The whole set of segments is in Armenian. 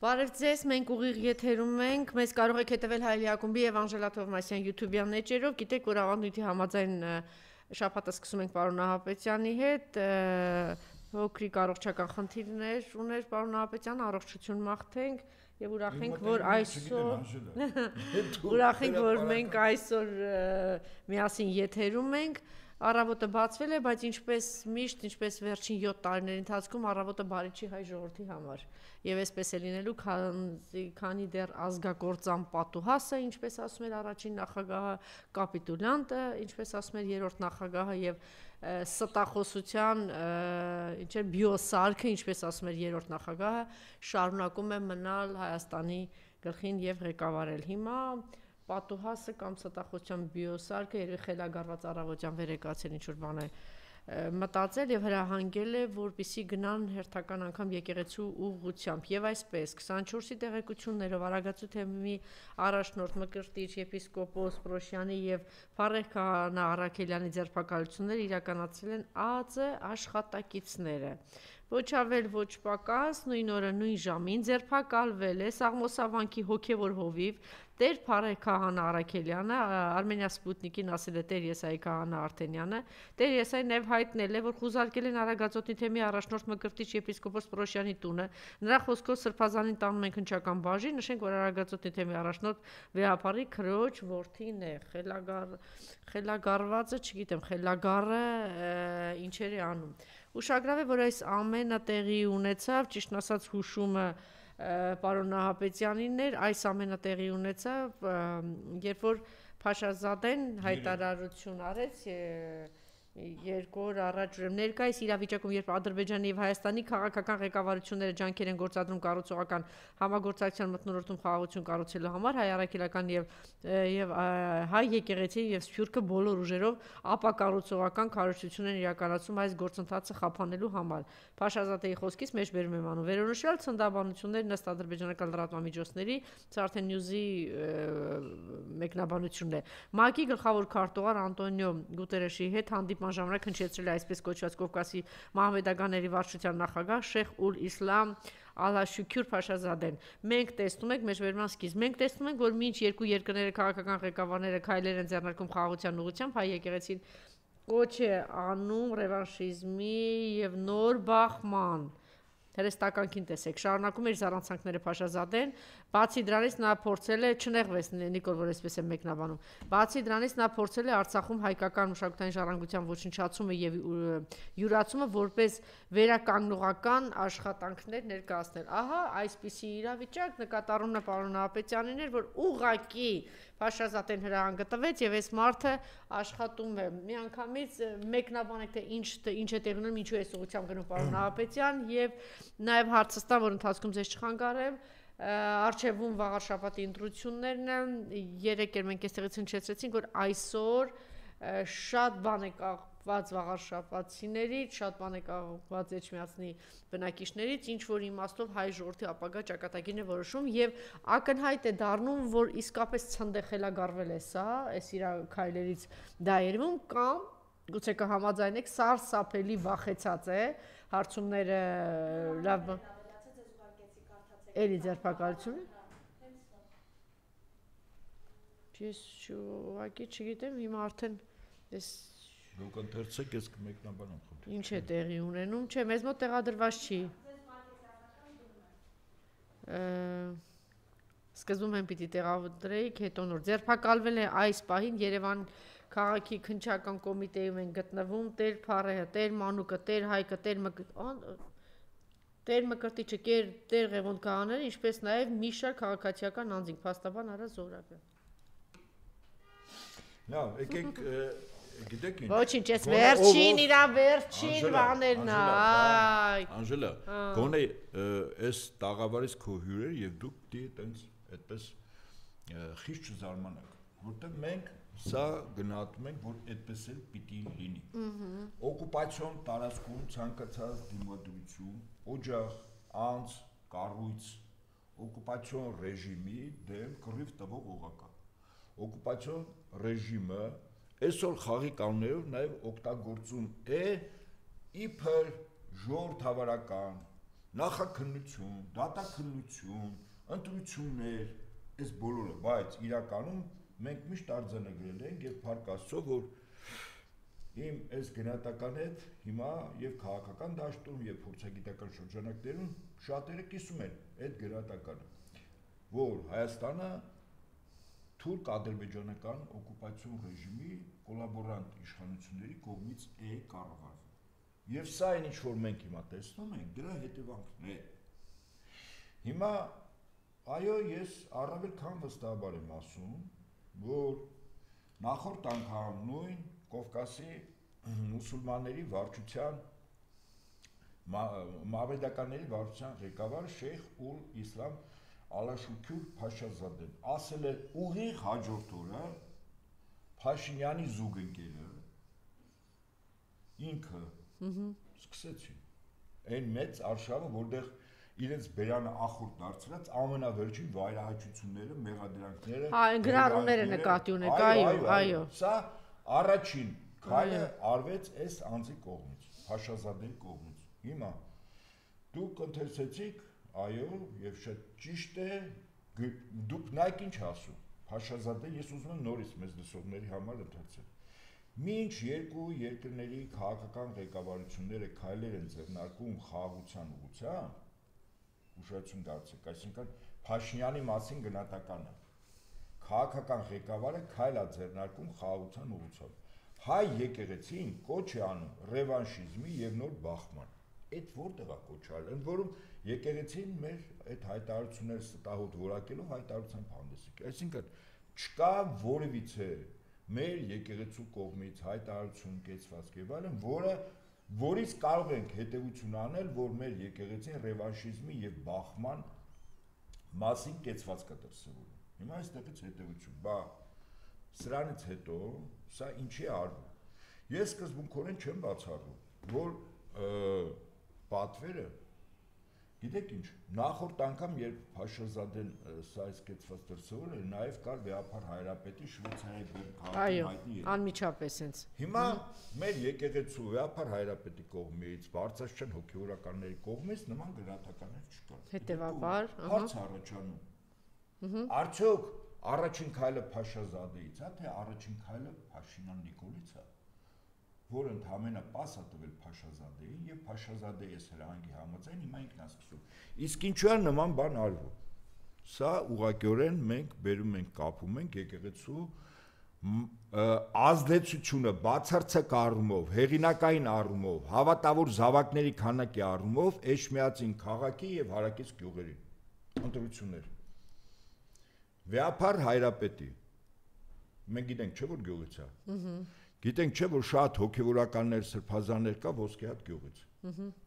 Բարև ձեզ, մենք ուղիղ եթերում ենք, մեզ կարող եք հետևել Հայելի ակումբի եւ Անժելա Թովմասյան YouTube-յան էջերով, գիտեք, որ ավանդույթի համաձայն շաբաթը սկսում ենք պարոն Նահապետյանի հետ, փոքրիկ առողջական խնդիրներ ուներ պարոն Նահապետյանը, առողջություն մաղթենք եւ ուրախ ենք, որ մենք այսօր միասին եթերում ենք։ Առավոտը բացվել է, բայց ինչպես միշտ, ինչպես վերջին 7 տարիների ընթացքում առավոտը բարի չի հայ ժողովրդի համար։ Եվ այսպես է լինելու, քանի դեռ ազգակործան պատուհասը, ինչպես ասում էր առաջին նախագահը, կապիտուլյանտը, ինչպես ասում էր երրորդ նախագահը եւ ստախոսության, բիոսարքը, ինչպես ասում էր երրորդ նախագահը, շարունակում է մնալ Հայաստանի գլխին եւ ղեկավարել։ Հիմա պատուհասը կամ ստախոսության բիոսարքը երբ խելագարված առավոտյան վերեկացել ինչ-որ բան է մտածել եւ հրահանգել է, որպեսզի գնան հերթական անգամ եկեղեցու ուղղությամբ եւ այսպես 24-ի տեղեկություններով Արագածու թեմի առաջնորդ Մկրտիչ եպիսկոպոս Պրոշյանի եւ Փառեխ քահանա Առաքելյանի ձերբակալությունները իրականացրել են ԱԾ աշխատակիցները։ Ոչ ավել ոչ պակաս, նույն օրը նույն ժամին ձերբակալվել է Սաղմոսավանքի հոգևոր հովիվ Տեր Փառեխ քահանա Առաքելյանը, Արմենիա Սպուտնիկին ասել է Տեր Եսայի քահանա Արտենյանը, Տեր Եսային նաև հայտնել է, որ խուզարկել են Արագածոտնի թեմի առաջնորդ Մկրտիչ եպիսկոպոս Պրոշյանի տունը, նրա խոսքով Սրբազանին տանում են քննչական բաժին, նշենք, որ Արագածոտնի թեմի առաջնորդ Վեհապարի քրոջ որդին է, խելագարվածը, չգիտեմ, խելագարը ինչեր է անում։ Ուշագրավ է, որ այս ամենը տեղի ունեցավ, ճիշտ ասած հուշումը պարոն Նահապետյանին էր, այս ամենը տեղի ունեցավ, երբ որ Փաշազադեն հայտարարություն արեց 2 օր առաջ ներկայիս իրավիճակում, երբ Ադրբեջանի եւ Հայաստանի քաղաքական ղեկավարությունները ջանքեր են գործադրում կառուցողական համագործակցության մթնոլորտում խաղաղություն կառուցելու համար, հայ առաքելական եւ հայ եկեղեցի եւ Սփյուռքը բոլոր ուժերով ապակառուցողական քարոզություն են իրականացում այս գործընթացը խափանելու համար։ Փաշազադեի խոսքից մեջբերում եմ անում վերոնշյալ ցնդաբանություններ ըստ ադրբեջանական լրատվամիջոցների, սա արդեն նյուզի մեկնաբանությունն է։ ՄԱԿ-ի գլխավոր քարտուղար Անտոնիո Գուտերեշի հետ հանդիպման ժամանակ հնչեցրել է այսպես կոչված Կովկասի մահմեդականների վարչության նախագահ Շեխ Ուլ Իսլամ Ալաշուքյուր Փաշազադեն։ Մենք տեսնում ենք մեջբերման սկիզբ, մենք տեսնում ենք, որ մինչ երկու երկրների քաղաքական ղեկավարները քայլեր են ձեռնարկում խաղաղության ուղղությամբ, հայ եկեղեցին կոչ է անում ռևանշիզմի եւ նոր բախման։ Հերեստականքին տեսեք, շարունակում էր զառանցանքները Փաշազադեն, բացի դրանից նա փորձել է չնեղվես Նիկոլ, որ այսպես է մեկնաբանում։ Բացի դրանից նա փորձել է Արցախում հայկական մշակութային ժառանգության ոչնչացումը եւ յուրացումը որպես վերականգնողական աշխատանքներ ներկայացնել։ Ահա այսպիսի իրավիճակ նկատառումն է պարոն Նահապետյանին էր, որ ուղղակի Փաշազադեն հրահանգը տվեց եւ այս մարդը աշխատում է։ Միանգամից մեկնաբանեք թե ինչ է տեղի ունենում, ինչու է ուղղությամբ գնում պարոն Նահապետյան եւ նաեւ հարցը ստա, որ ընթացքում ձեզ չխանգարեմ, արխիվում վաղ շաբաթի ընտրություններն են, երեկ էր մենք այստեղից հնչեցրեցինք, որ այսօր շատ բան է կախված վաղաշաբաթցիներից, շատ բան է կախված Էջմիածնի բնակիչներից, ինչ որ իմաստով հայ ժողովրդի ապագա ճակատագիրն է որոշում եւ ակնհայտ է դառնում, որ իսկապես ցնդեխելագարվել է սա, այս իր քայլերից դա երևում կամ գուցե կհամաձայնեք սարսափելի վախեցած է, հարցումները լավ էլի ձերբակալությունը։ Ես ուղղակի չգիտեմ, հիմա արդեն այս դուք ընթերցեք, ես կմեկնաբանեմ խնդրեմ։ Ինչ է տեղի ունենում, չէ, մեզ մոտ տեղադրված չի։ Սկզբում են պիտի տեղադրեիք, հետո նոր ձերբակալվել է այս պահին Երևան քաղաքի քննչական կոմիտեում են գտնվում Տեր Փառեհը, Տեր Մանուկը, Տեր Հայկը, Տեր Մկրտիչը, Տեր Ղևոնդ քահաները, ինչպես նաև մի շարք քաղաքացիական անձինք, փաստաբան Արա Զորաբյան։ Լավ, եկեք, գիտեք ինչ։ Ոչինչ, ես վերջին իրա վերջին բաներն այ։ Անժելա, գոնե այս տաղավարից քո հյուրեր եւ դուք դի այտենց այդպես խիստ չզարմանաք, որտեղ մենք սա գնահատում ենք, որ այդպես էլ պիտի լինի։ Օկուպացիոն տարածքում ցանկացած դիմադրություն, օջախ, անձ, կառույց, օկուպացիոն ռեժիմի դեմ կռիվ տվող օղակա։ Օկուպացիոն ռեժիմը այսօր խաղի կանոններով նաև օգտագործում է իբր ժողովրդավարական, նախաքննություն, դատաքննություն, ընտրություններ, այս բոլորը, բայց իրականում մենք միշտ արձանագրել ենք եւ փառք Աստծո, որ իմ այս գնահատական հետ հիմա եւ քաղաքական դաշտում եւ փորձագիտական շրջանակներում շատերը կիսում են այդ գնահատականը, որ Հայաստանը թուրք-ադրբեջանական օկուպացիոն ռեժիմի կոլաբորանտ իշխանությունների կողմից է կառավարվում։ Եվ սա այն ինչ որ մենք հիմա տեսնում ենք, դրա հետևանքն է։ Հիմա այո, ես առավել քան վստահաբար եմ ասում, որ նախորդ անգամ նույն Կովկասի մուսուլմանների վարչության մավեդականների վարչության ղեկավար Շեյխ ուլ Իսլամ Ալաշուքյուր Փաշազադեն ասել է ուղիղ հաջորդ օրը Փաշինյանի զուգընկերը ինքը սկսեցին այն մեծ արշավը, որտեղ իրենց բերանը ախորդ դարձրած ամենավերջին վայրահաճությունները, մեղադրանքները, գրառումները նկատի ունեք, այո։ Սա առաջին քայլը արվեց այս անձի կողմից, Փաշազադեի կողմից։ Հիմա դուք ընթերցեցիք, այո, եւ շատ ճիշտ է, դուք նայեք ինչ ասում։ Փաշազադե, ես ուզում եմ նորից մեզ լսողների համար ընթերցել։ Մինչ երկու երկրների քաղաքական ղեկավարությունները քայլեր են ձեռնարկում խաղաղության ուղղությամբ, ուշադրություն դարձեք, այսինքն Փաշինյանի մասին գնահատականը քաղաքական ղեկավարը քայլ է ձեռնարկում խաղաղության ուղղությամբ։ Հայ եկեղեցին կոչ է անում ռևանշիզմի եւ նոր բախման։ Այդ որտեղ է կոչալ, ընդ որում եկեղեցին մեր այդ հայտարարությունները ստահոդ որակելով հայտարարությամբ հանդես եկել։ Այսինքն չկա որևիցե մեր եկեղեցու կողմից հայտարարություն կեցված եւ այլն, որից կարող ենք հետևություն անել, որ մեր եկեղեցին ռևանշիզմի եւ բախման մասին կեցված կա դրսևորում։ Հիմա այստեղից հետևություն, բա սրանից հետո սա ինչի է արվում։ Ես սկզբունքորեն չեմ բացառում, որ պատվերը, գիտեք ինչ, նախորդ անգամ երբ Փաշազադեն սա այս կեցված դրսևորել էր, նաև կար Վեհափար Հայրապետի Շվեյցարիայի քաղաքի հայտնի։ Այո, անմիջապես հենց։ Հիմա մեր եկեղեցու Վեհափար Հայրապետի կողմից, Բարձրաստիճան հոգևորականների կողմից նման գնահատականներ չկան։ Հետևաբար, հարց առաջանում։ Արդյոք առաջին քայլը Փաշազադեից է, թե առաջին քայլը Փաշինյան Նիկոլից է, որը ընդհանրապես պաս է տվել Փաշազադեին եւ Փաշազադեի հրահանգի համաձայն հիմա ինքն է սկսում։ Իսկ ինչու է նման բան արվում։ Սա ուղղակիորեն մենք բերում ենք կապում ենք եկեղեցու ազդեցությունը բացարձակ առումով, հեղինակային առումով, հավատավոր զավակների քանակի առումով Էջմիածին քաղաքի եւ հարակից գյուղերի ընտրություններ։ Վեհափար Հայրապետի մենք գիտենք չէ որ գյուղից է։ Գիտենք չէ որ շատ հոգևորականներ սրբազաններ կա Ոսկեհատ գյուղից,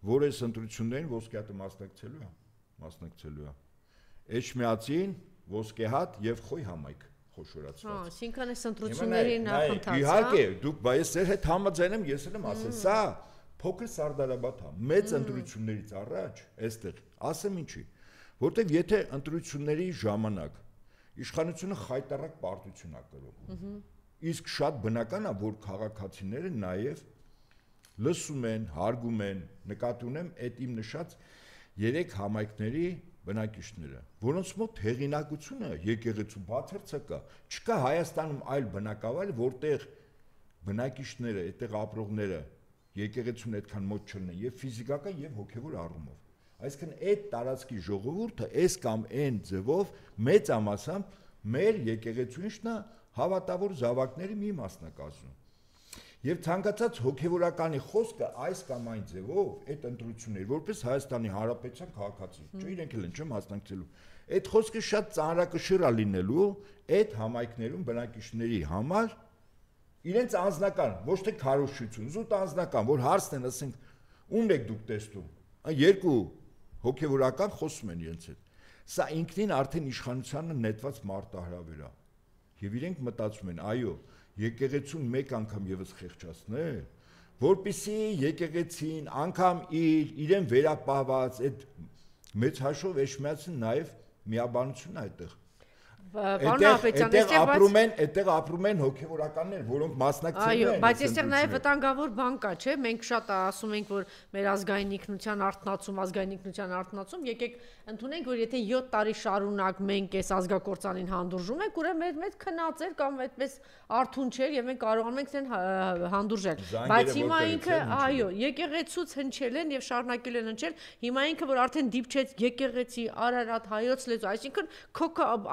որ այս ընտրություններին Ոսկեհատը մասնակցելու է։ Էջմիածին, Ոսկեհատ եւ Խոյ համայնք խոշորացված։ Այսինքն այս ընտրությունների նախընթացը։ Իհարկե, դուք բայց ես հետ համաձայն եմ, ես եմ ասել, սա փոքր Սարդարաբադ է, մեծ ընտրություններից առաջ, այստեղ, ասեմ ինչի, որտեղ եթե ընտրությունների ժամանակ իշխանությունը խայտարակ պարտություն է կրում։ Իսկ շատ բնական է, որ քաղաքացիները նաև լսում են, հարգում են, նկատի ունեմ այդ իմ նշած 3 համայնքների բնակիչները, որոնց մոտ հեղինակությունը եկեղեցու բացարձակ կա։ Չկա Հայաստանում այլ բնակավայր, որտեղ բնակիչները, այդտեղ ապրողները եկեղեցուն այդքան մոտ չլինեն եւ ֆիզիկական եւ հոգեվոր առումով։ Այսինքն այդ տարածքի ժողովուրդը այս կամ այն ձևով մեծամասամբ մեր եկեղեցու ինչն է հավատավոր զավակների մի մասնակազմում։ Եվ ցանկացած հոգևորականի խոսքը այս կամ այն ձևով այդ ընտրությունների որպես Հայաստանի Հանրապետության քաղաքացի, չէ՞ իրենք էլ են չեմ մասնակցելու։ Այդ խոսքը շատ ծանրակշիռ է լինելու այդ համայնքներում բնակիչների համար իրենց անձնական, ոչ թե քարոզչություն, զուտ անձնական, որ հարցն են, ասենք, ում եք դուք տեսնում։ Երկու հոգևորական խոսում են իրենց հետ։ Սա ինքնին արդեն իշխանությանը նետված մարտահրավեր է։ Եվ իրենք մտածում են, այո, եկեղեցուն մեկ անգամ եւս խեղճացնել, որպեսզի եկեղեցին անգամ իրեն վերապահված այդ մեծ հաշվով Էջմիածին նաեւ միաբանություն այդտեղ։ Այդտեղ ապրում են հոգևորականներ, որոնք մասնակցել են։ Այո, բայց այստեղ նաև վտանգավոր բան կա, չէ՞։ Մենք շատ ասում ենք, որ մեր ազգային ինքնության արթնացում, եկեք ընդունենք, որ եթե 7 տարի շարունակ մենք այս ազգակործանին հանդուրժում ենք, ուրեմն մեծ քնած էր կամ այդպես արթուն չէր եւ մենք կարողանում ենք դեն հանդուրժել։ Բայց հիմա ինքը, այո, եկեղեցուց հնչել են եւ շարունակել են հնչել, հիմա ինքը որ արդեն դիպչեց եկեղեցի, Արարատ, հայոց լեզու, այսինքն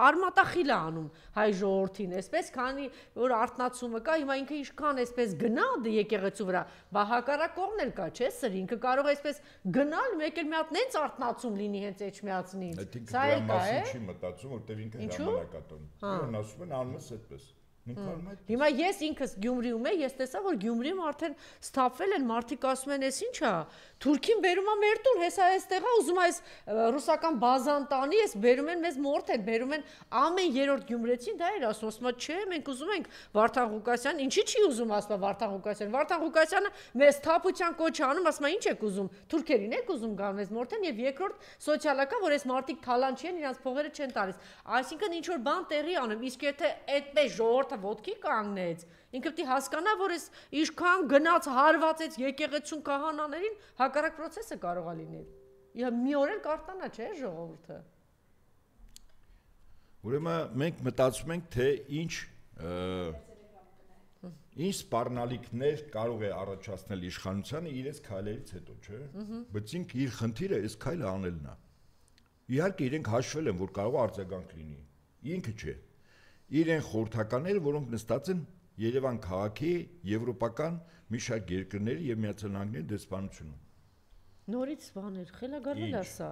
արմատախիլ է անում հայ ժողովրդին, այսպես քանի որ արթնացումը կա, հիմա ինքը ինչքան այսպես գնա եկեղեցու վրա, բա հակառակողն էլ կա, չէ՞, սր ինքը կարող է այսպես գնալ, մեկ էլ մի հատ նենց արթնացում լինի հենց էջմիածնից։ Սա էլ կա, է։ Չի մտածում, որտեղ ինքը ժամանակ է տոնում։ Ուրեմն ասում են անում ես այդպես։ Հիմա ես ինքս Գյումրիում եմ, ես տեսա, որ Գյումրիում արդեն սթափվել են, մարդիկ ասում են, «Էս ի՞նչ է, Թուրքին բերում է մեր տուն, հեսա այստեղ է, ուզում է այս ռուսական բազան տանի, ես բերում են մեզ մորթել, բերում են ամեն երրորդ գյումրեցին դա էր ասում, ասում չէ, մենք ուզում ենք Վարդան Ղուկասյանն, ինչի՞ չի ուզում ասում Վարդան Ղուկասյանը, Վարդան Ղուկասյանը մեզ թափության կոչ է անում, ասում է ինչ եք ուզում, թուրքերին եք ուզում գան մեզ մորթեն եւ երկրորդ սոցիալական, որ այս մարդիկ թալան չեն, իրանց փողերը չեն տալիս, այսինքն ինչ որ բան տեղի անում, իսկ եթե այդպես ժողովուրդը ոտքի կանգնեց, ինքը պետք է հասկանա, որ այս ինչքան գնաց հարվածեց եկեղեցուն քահանաներին, հակառակ process-ը կարող է լինել։ Մի օր էլ կարտանա, չէ՞ ժողովուրդը։ Ուրեմն մենք մտածում ենք, թե ինչ սպառնալիքներ կարող է առաջացնել իշխանությանը իրենց քայլերից հետո, չէ՞։ Բայց ինքը իր խնդիրը այս քայլը անելն է։ Իհարկե իրենք հաշվել են, որ կարող է արձագանք լինի։ Ինքը չէ։ Իրեն խորհրդականները, որոնք նստած են Երևան քաղաքի եվրոպական մի շարք երկրների եւ Միացյալ Նահանգների դեսպանությունում։ Նորից բաներ, խելագարվել է սա։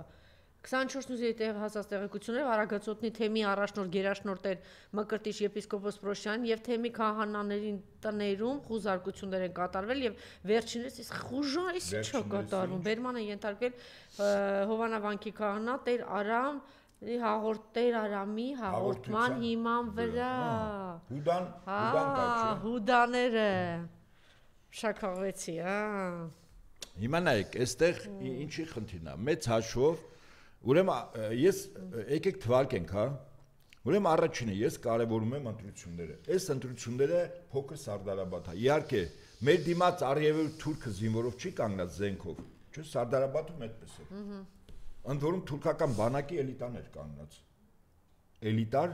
24-ից տեղ հասած տեղեկությունները Արագածոտնի թեմի առաջնորդ գերաշնորհ Տեր Մկրտիչ եպիսկոպոս Պրոշյան եւ թեմի քահանաներին տներում խուզարկություններ են կատարվել եւ վերջինս իսկ խուժան ինչ է կատարվում։ Բերման է ենթարկվել Հովանավանքի քահանա Տեր Արամ Տեր Արամի հաղորդման հիման վրա։ Հուդաները շաքաղվեցի, Հիմա նայեք, այստեղ ինչի խնդիրն է, մեծ հաշվով, ուրեմն ես եկեք թվարկենք, ուրեմն առաջինը ես կարևորում եմ ընտրությունները, այս ընտրությունները փոքր Սարդարաբադ է, իհարկե մեր դիմաց առևել թուրքը զինվորով չի կանգնած զենքով, չէ, Սարդարաբադում այդպես է։ Ընդ որում թուրքական բանակի էլիտաներ կանգնած, էլիտար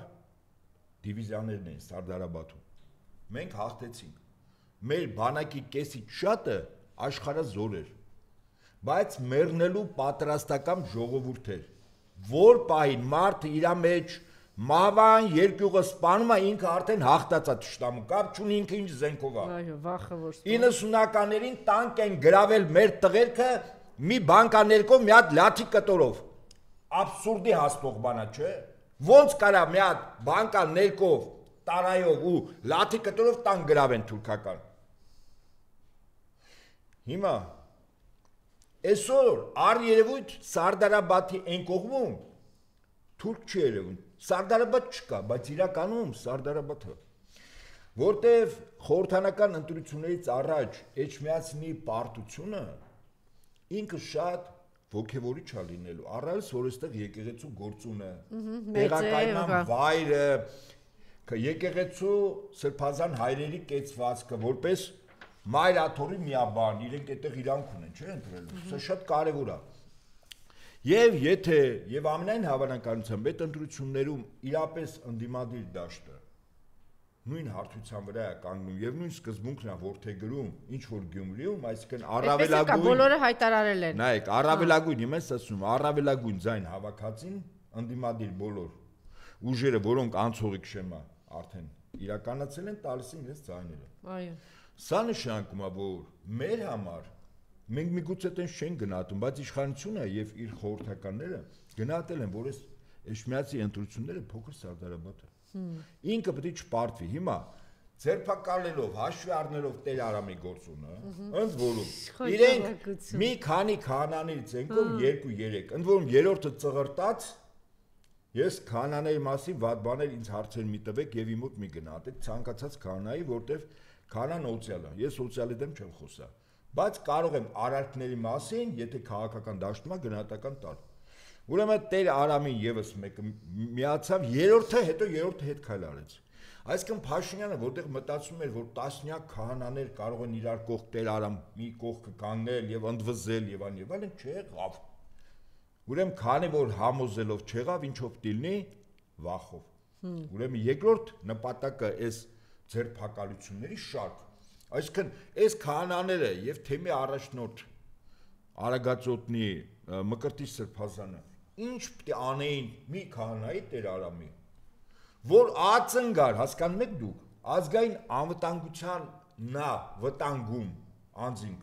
դիվիզիաներն են Սարդարաբադում, մենք հաղթեցինք, մեր բանակի կեսից շատը աշխարհազոր էր, բայց մեռնելու պատրաստական ժողովուրդ էր, որ պահին մարդը իր մեջ մահվան երկյուղը սպանում է, ինքը արդեն հաղթած է թշնամու, կապ չունի ինքը ինչ զենքով է։ Այո, վախը որ 90-ականներին տանկ են գրավել մեր տղերքը մի բանկաներկով մի հատ լաթի կտորով, աբսուրդի հասնող բան է, չէ՞։ Ոնց կարա մի հատ բանկաներկով, տարայով ու լաթի կտորով տան գրավեն թուրքական։ Հիմա այսօր առերևույթ Սարդարաբադի այն կողմում թուրք չի երևում, Սարդարաբադ չկա, բայց իրականում Սարդարաբադը, որտեվ խորհրդանական ընտրություններից առաջ Էջմիածնի պարտությունը ինքը շատ ոգևորիչ է լինելու, առայս որ այստեղ եկեղեցու գործունը, տեղակայման վայրը, եկեղեցու սրբազան հայրերի կեցվածքը, որպես մայր աթոռի միաբան, իրենք այդտեղ իրանք ունեն, չէ՞, ընտրելու, սա շատ կարևոր է։ Եվ եթե եւ ամենայն հավանականությամբ այդ ընտրություններում իրապես ընդդիմադիր դաշտը նույն հարթության վրա է կանգնում եւ նույն սկզբունքն է որդեգրում ինչ որ Գյումրիում, այսինքն առավելագույն բոլորը հայտարարել են։ Նայեք, առավելագույն, հիմա ես ասում, առավելագույն ձայն հավաքածին ընդդիմադիր բոլոր ուժերը, որոնք անցողիկ շեմա արդեն իրականացել են, տալիս են իրենց ձայները։ Այո։ Սա նշանակում է, որ մեր համար մենք միգուցե տենց չեն գնահատում, բայց իշխանությունը եւ իր խորհրդականները գնահատել են, որ այս Էջմիածնի ընտրությունները փոքր Սարդարաբադ է։ Ինքը պետք է չպարտվի։ Հիմա ձերբակալելով, հաշվի առնելով Տեր Արամի գործունը, ընդ որում իրենք մի քանի քահանաներից ենքով 2-3, ընդ որում երրորդը ծղրտած, ես քահանաների մասին վատ բաներ ինձ հարցեր մի տվեք եւ իմ մոտ մի գնահատեք ցանկացած քահանայի, որտեվ քահանան օցիալ է, ես օցիալի դեմ չեմ խոսա, բայց կարող եմ արարքների մասին, եթե քաղաքական դաշտում է գնահատական տալ։ Ուրեմն Տեր Արամին եւս մեկը միացավ, հետո երրորդը հետ քայլ արեց։ Այսինքն Փաշինյանը որտեղ մտածում էր, որ տասնյակ քահանաներ կարող են իրար կողք Տեր Արամի կողքը կանգնել եւ ընդվզել եւ այլն, չեղավ։ Ուրեմն քանի որ համոզելով չեղավ, ինչով դիլնի վախով։ Ուրեմն երկրորդ նպատակը այս ձերբակալությունների շարք։ Այսինքն այս քահանաները եւ թեմի առաջնորդ Արագածոտնի Մկրտիչ Սրբազանը ինչ պետք է անեին մի քահանայի Տեր Արամի, որ ածնգար, հասկանում եք դուք, ազգային անվտանգության նա վտանգում անձինք։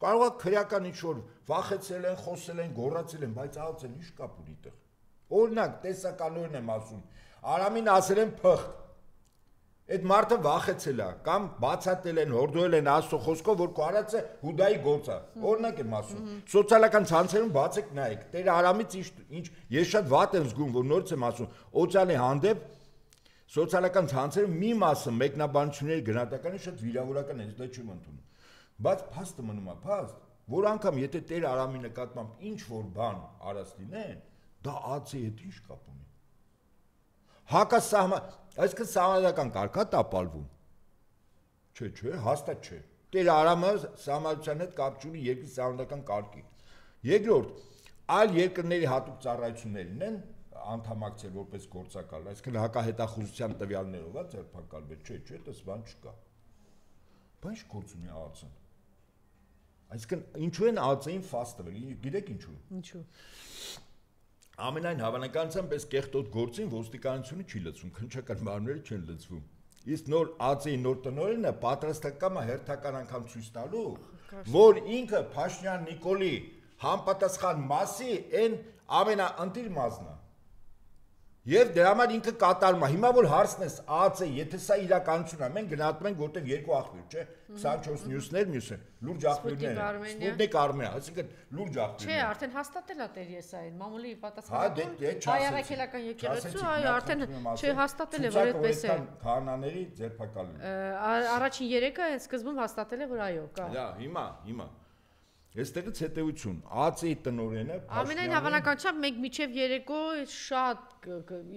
Կարող է քրեական ինչ-որ վախեցել են, խոսել են, գոռացել են, բայց ածել ինչ կապ ունի տեղ։ Օրինակ, տեսականորեն եմ ասում, Արամին ասել են փխ։ Այդ մարդը վախեցել է, կամ բացատել են, հորդոել են Աստծո խոսքով, որ կարած է Հուդայի գործը։ Օրինակ եմ ասում, սոցիալական ցանցերում բացեք նայեք, Տեր Արամից ինչ ես շատ վատ եմ զգում, որ նորից եմ ասում, օծյալի հանդեպ սոցիալական ցանցերում մի մասը մեկնաբանությունների գնահատականը շատ վիրավորական է, դա չեմ ընդունում։ Բայց փաստը մնում է փաստ, որ անգամ եթե Տեր Արամի նկատմամբ ինչ որ բան արած լինեն, դա ածի հետ ինչ կապ ունի։ Հակասահման, այսինքն սահմանադրական կարգ է տապալվում։ Չէ, հաստատ չէ։ Տեր Արամը սահմանադրության հետ կապ չունի երկրի սահմանադրական կարգի։ Երկրորդ, այլ երկրների հատուկ ծառայություններն են անդամակցել որպես գործակալ, այսինքն հակահետախուզության տվյալներով է ձերբակալվել, չէ, դες բան չկա։ Բայց գործ ունի ԱԱՑ-ն։ Այսինքն ինչու են ԱԱՑ-ին ֆաս տվել, գիտեք ինչու։ Ինչու։ Ամենայն հավանականությամբ այս կեղտոտ գործին ոստիկանությունը չի լցվում, քննչական մարմինները չեն լցվում։ Իսկ նոր ԱԱՑ-ի նոր տնօրենը պատրաստական է հերթական անգամ ցույց տալու, որ ինքը Փաշինյան Նիկոլի համապատասխան մասի այն ամենաընտիր մազն է։ Եվ դրա համար ինքը կատարում է։ Հիմա որ հարցն ես ԱԱՑ-ը, եթե սա իրականություն է, մենք գնահատում ենք որտեղ երկու աղբյուր, չէ՞, 24 նյուսներ, մյուսը լուրջ աղբյուրներ են։ Սպուտնիկ Արմենիա, այսինքն լուրջ աղբյուրներ։ Չէ, արդեն հաստատել է Տեր Եսային, մամուլի պատասխանատուն։ Հայ եկեղեցու, այո, արդեն չէ, հաստատել է, որ այդպես է։ Քահանաների ձերբակալում։ Առաջին 3-ը այն սկզբում հաստատել է, որ այո, կա։ Դա հիմա Այստեղից հետևություն, ԱԱՑ-ի տնօրենը ամենայն հավանականությամբ մենք միջև երեկո շատ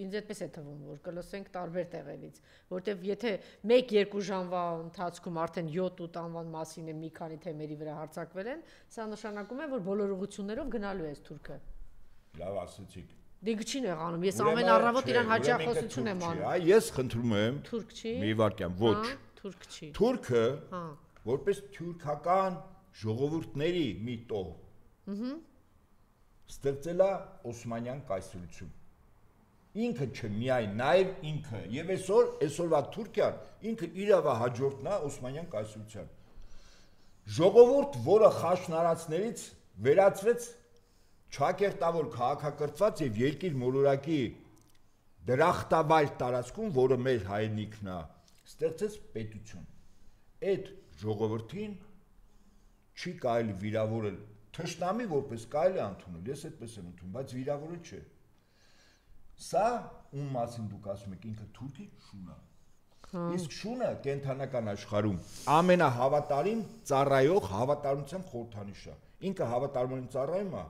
ինձ այդպես է թվում, որ կլսենք տարբեր տեղերից, որտեվ եթե 1-2 ժամվա ընթացքում արդեն 7-8 անվան մասին է մի քանի թեմերի վրա հարձակվել են, սա նշանակում է, որ բոլոր ուղղություններով գնալու է թուրքը։ Լավ ասեցիք։ Դիգչին է անում, ես ամեն առավոտ իրան հաճախոսություն եմ անում։ Այ ես խնդրում եմ։ Թուրք չի։ Մի վարքյան, ոչ։ Թուրք չի։ Թուրքը, որպես թուրքական ժողովուրդների մի տող ստեղծել է Օսմանյան կայսրություն։ Ինքը չէ միայն, նաև ինքը, եւ այսօրվա Թուրքիան ինքը իրավ է հաջորդն է Օսմանյան կայսրության։ Ժողովուրդ, որը խաշնարածներից վերածվեց չակերտավոր քաղաքակրթված եւ երկիր մոլորակի դրախտավայր տարածքում, որը մեր հայրենիքն է, ստեղծեց պետություն։ Այդ ժողովրդին չի կարելի վիրավորել, թշնամի որպես կարելի ընդունել, ես այդպես եմ ընդունում, բայց վիրավորել չէ։ Սա ում մասին դուք ասում եք, ինքը թուրքի շունը։ Իսկ շունը կենթանական աշխարհում ամենահավատարիմ ծառայող հավատարմության խորհրդանիշ է։ Ինքը հավատարմորեն ծառայում է։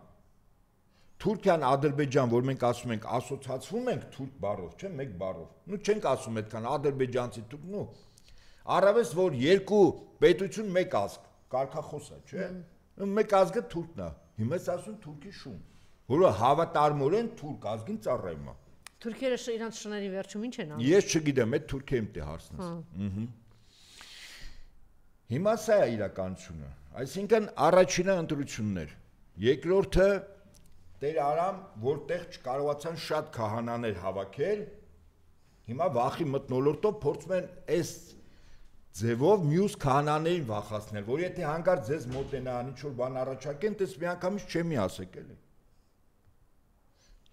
Թուրքիան, Ադրբեջան, որ մենք ասում ենք, ասոցացվում ենք թուրք բառով, չէ՞, մեկ բառով։ Նու չենք ասում այդքան ադրբեջանցի թուրք, նու։ Առավես որ երկու պետություն մեկ ազգ կարգախոս է, չէ՞։ Մեկ ազգը թուրքն է։ Հիմա ես ասում թուրքի շուն, որը հավատարմորեն թուրք ազգին ծառայում է։ Թուրքերը իրանց շների վերջում ինչ են անում։ Ես չգիտեմ, այդ Թուրքիայում դե հարցնես։ Հիմա սա է իրականությունը։ Այսինքն առաջինը ընտրություններ, երկրորդը Տեր Արամ, որտեղ չկարողացան շատ քահանաներ հավաքել, հիմա վախի մթնոլորտով փորձում են այս ձևով մյուս քահանաներին վախացնել, որ եթե հանկարծ ձեզ մոտենան, ինչ որ բան առաջարկեն, դες մի անգամից չեմի ասեք էլի։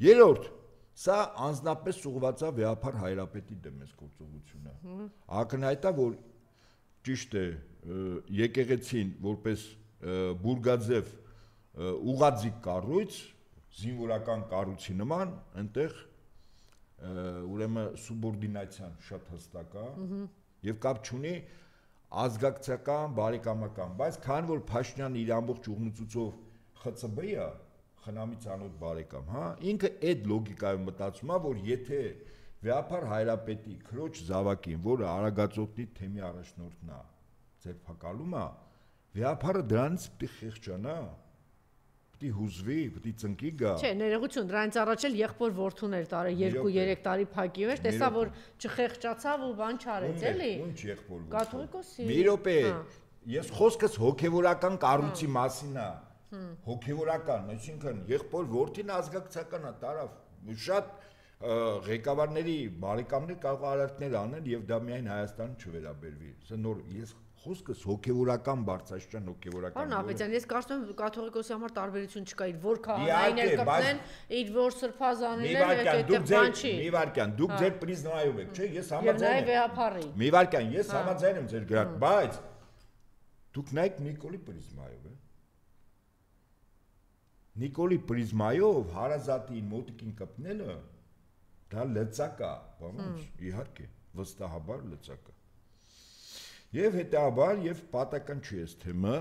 Երրորդ, սա անձնապես ուղղված է Վեհափար Հայրապետի դեմ էս գործողությունը։ Ակնհայտ է, որ ճիշտ է, եկեղեցին որպես բուրգաձև ուղղաձիգ կառույց, զինվորական կառույցի նման, այնտեղ ուրեմն սուբորդինացիան շատ հստակ է եւ կապ չունի ազգակցական, բարեկամական, բայց քան որ Փաշինյանը իր ամբողջ ուղնուցուցով ԽՑԲ-ը, խնամի ծանոթ բարեկամ, հա, ինքը այդ լոգիկայով մտածում է, որ եթե վեհապար հայրապետի քրոջ զավակին, որը Արագածոտնի թեմի առաջնորդն է, ձերբակալում է, վեհապարը դրանից պիտի խեղճանա, պիտի հուզվի, պիտի ծնկի գա։ Չէ, ներողություն, դրանից առաջ էլ եղբոր որդուներ տարի 2-3 տարի փակի էր, տեսա որ չխեղճացավ ու բան չարեց, էլի։ Ո՞նց եղբոր որդու։ Կաթողիկոսի։ Մի րոպե, ես խոսքս հոգևորական կառույցի մասին է։ Հոգևորական, այսինքն եղբոր որդին ազգակցական է, տարավ, շատ ղեկավարների բարեկամներ կարող արարքներ անեն եւ դա միայն Հայաստանը չվերաբերվի։ Սա նոր ես խոսքս հոգևորական բարձրացան հոգևորական։ Պարոն Աղբետյան, ես կարծում եմ կաթողիկոսի համար տարբերություն չկա, իր որ քահանային էլ կպնեն, իր որ սրբազանին էլ այդ բան չի։ Մի վարքյան, դուք ձեր պրիզմայով եք, չէ՞, ես համաձայն եմ։ Եվ նաեւ վեհապարի։ Մի վարքյան, ես համաձայն եմ ձեր գրած, բայց դուք նայեք Նիկոլի պրիզմայով, Նիկոլի պրիզմայով հարազատին մոտիկին կպնելը դա լծակ է, բանոց, իհարկե, վստահաբար լծակ է։ Եվ հետաբար եւ պատական չի այս թեմը։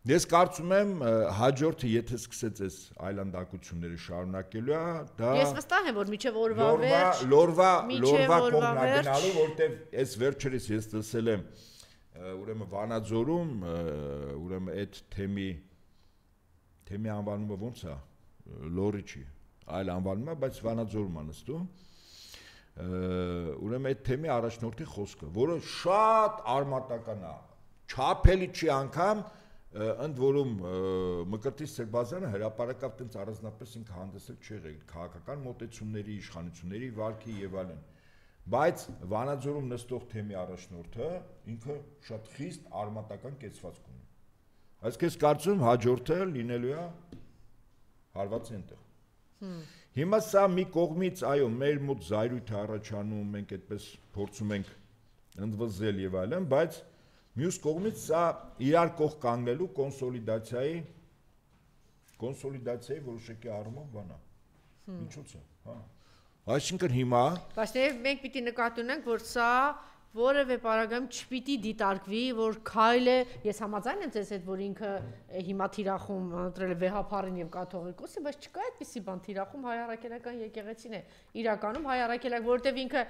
Ես կարծում եմ հաջորդը եթե սկսեց այս այլանդակությունները շարունակելու է, դա Ես վստահ եմ որ միջև օրվա վերջ լորվա կողմնագնալու, որտեվ այս վերջերս ես տեսել եմ ուրեմն Վանաձորում, ուրեմն այդ թեմի անվանումը ոնց է, լորի չի, այլ անվանումը, բայց Վանաձորում է նստում։ Ուրեմն այդ թեմի առաջնորդի խոսքը, որը շատ արմատական է, չափելի չի անգամ, ընդ որում Մկրտիչ Սերբազյանը հրապարակավ տենց առանձնապես ինքը հանդեսել չի եղել քաղաքական մոտեցումների, իշխանությունների վարքի եւ այլն, բայց Վանաձորում նստող թեմի առաջնորդը ինքը շատ խիստ արմատական կեցվածք ունի։ Այսինքն ես կարծում եմ հաջորդը լինելու է հարվածի այնտեղ։ Հիմա սա մի կողմից, այո, մեր մոտ զայրույթ է առաջանում, մենք այդպես փորձում ենք ընդվզել եւ այլն, բայց մյուս կողմից սա իրար կողք կանգնելու կոնսոլիդացիայի որոշակի առումով բան է։ Ինչու՞ չէ, հա։ Այսինքն հիմա Բայց մենք պիտի նկատի ունենք, որ սա որևէ պարագայում չպիտի դիտարկվի, որ քայլ է, ես համաձայն եմ ձեզ հետ, որ ինքը հիմա թիրախում ընտրել է վեհապարին եւ կաթողիկոսին, բայց չկա այդպիսի բան թիրախում հայ առաքելական եկեղեցին է։ Իրականում հայ առաքելակ, որովհետեւ ինքը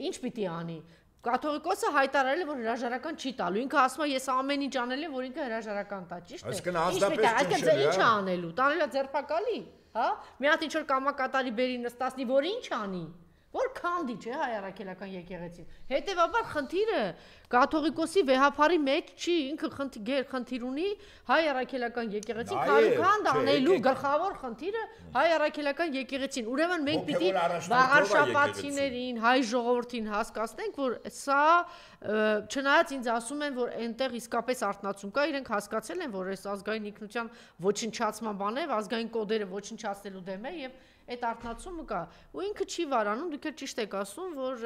ինչ պիտի անի։ Կաթողիկոսը հայտարարել է, որ հրաժարական չի տալու։ Ինքը ասում է, ես ամեն ինչ անել եմ, որ ինքը հրաժարական տա, ճիշտ է։ Այսինքն ինչ է անելու, տանելա ձերբակալի, հա։ Մի հատ ինչ որ կամակատարի բերի նստածնի, որ ինչ անի։ Որ քանդի չէ հայ առաքելական եկեղեցին։ Հետևաբար խնդիրը կաթողիկոսի վեհապարի մեջ չի, ինքը խնդիր ունի հայ առաքելական եկեղեցին քարուքանդ անելու գլխավոր խնդիրը հայ առաքելական եկեղեցին։ Ուրեմն մենք պիտի վաղարշապացիներին, հայ ժողովրդին հասկացնենք, որ սա չնայած ինձ ասում են, որ այնտեղ իսկապես արտնացում կա, իրենք հասկացել են, որ այս ազգային ինքնության ոչնչացման բաներով ազգային կոդերը ոչնչացնելու դեմ է եւ այդ արտնացումը կա ու ինքը չի վարանում, դուք էլ ճիշտ եք ասում, որ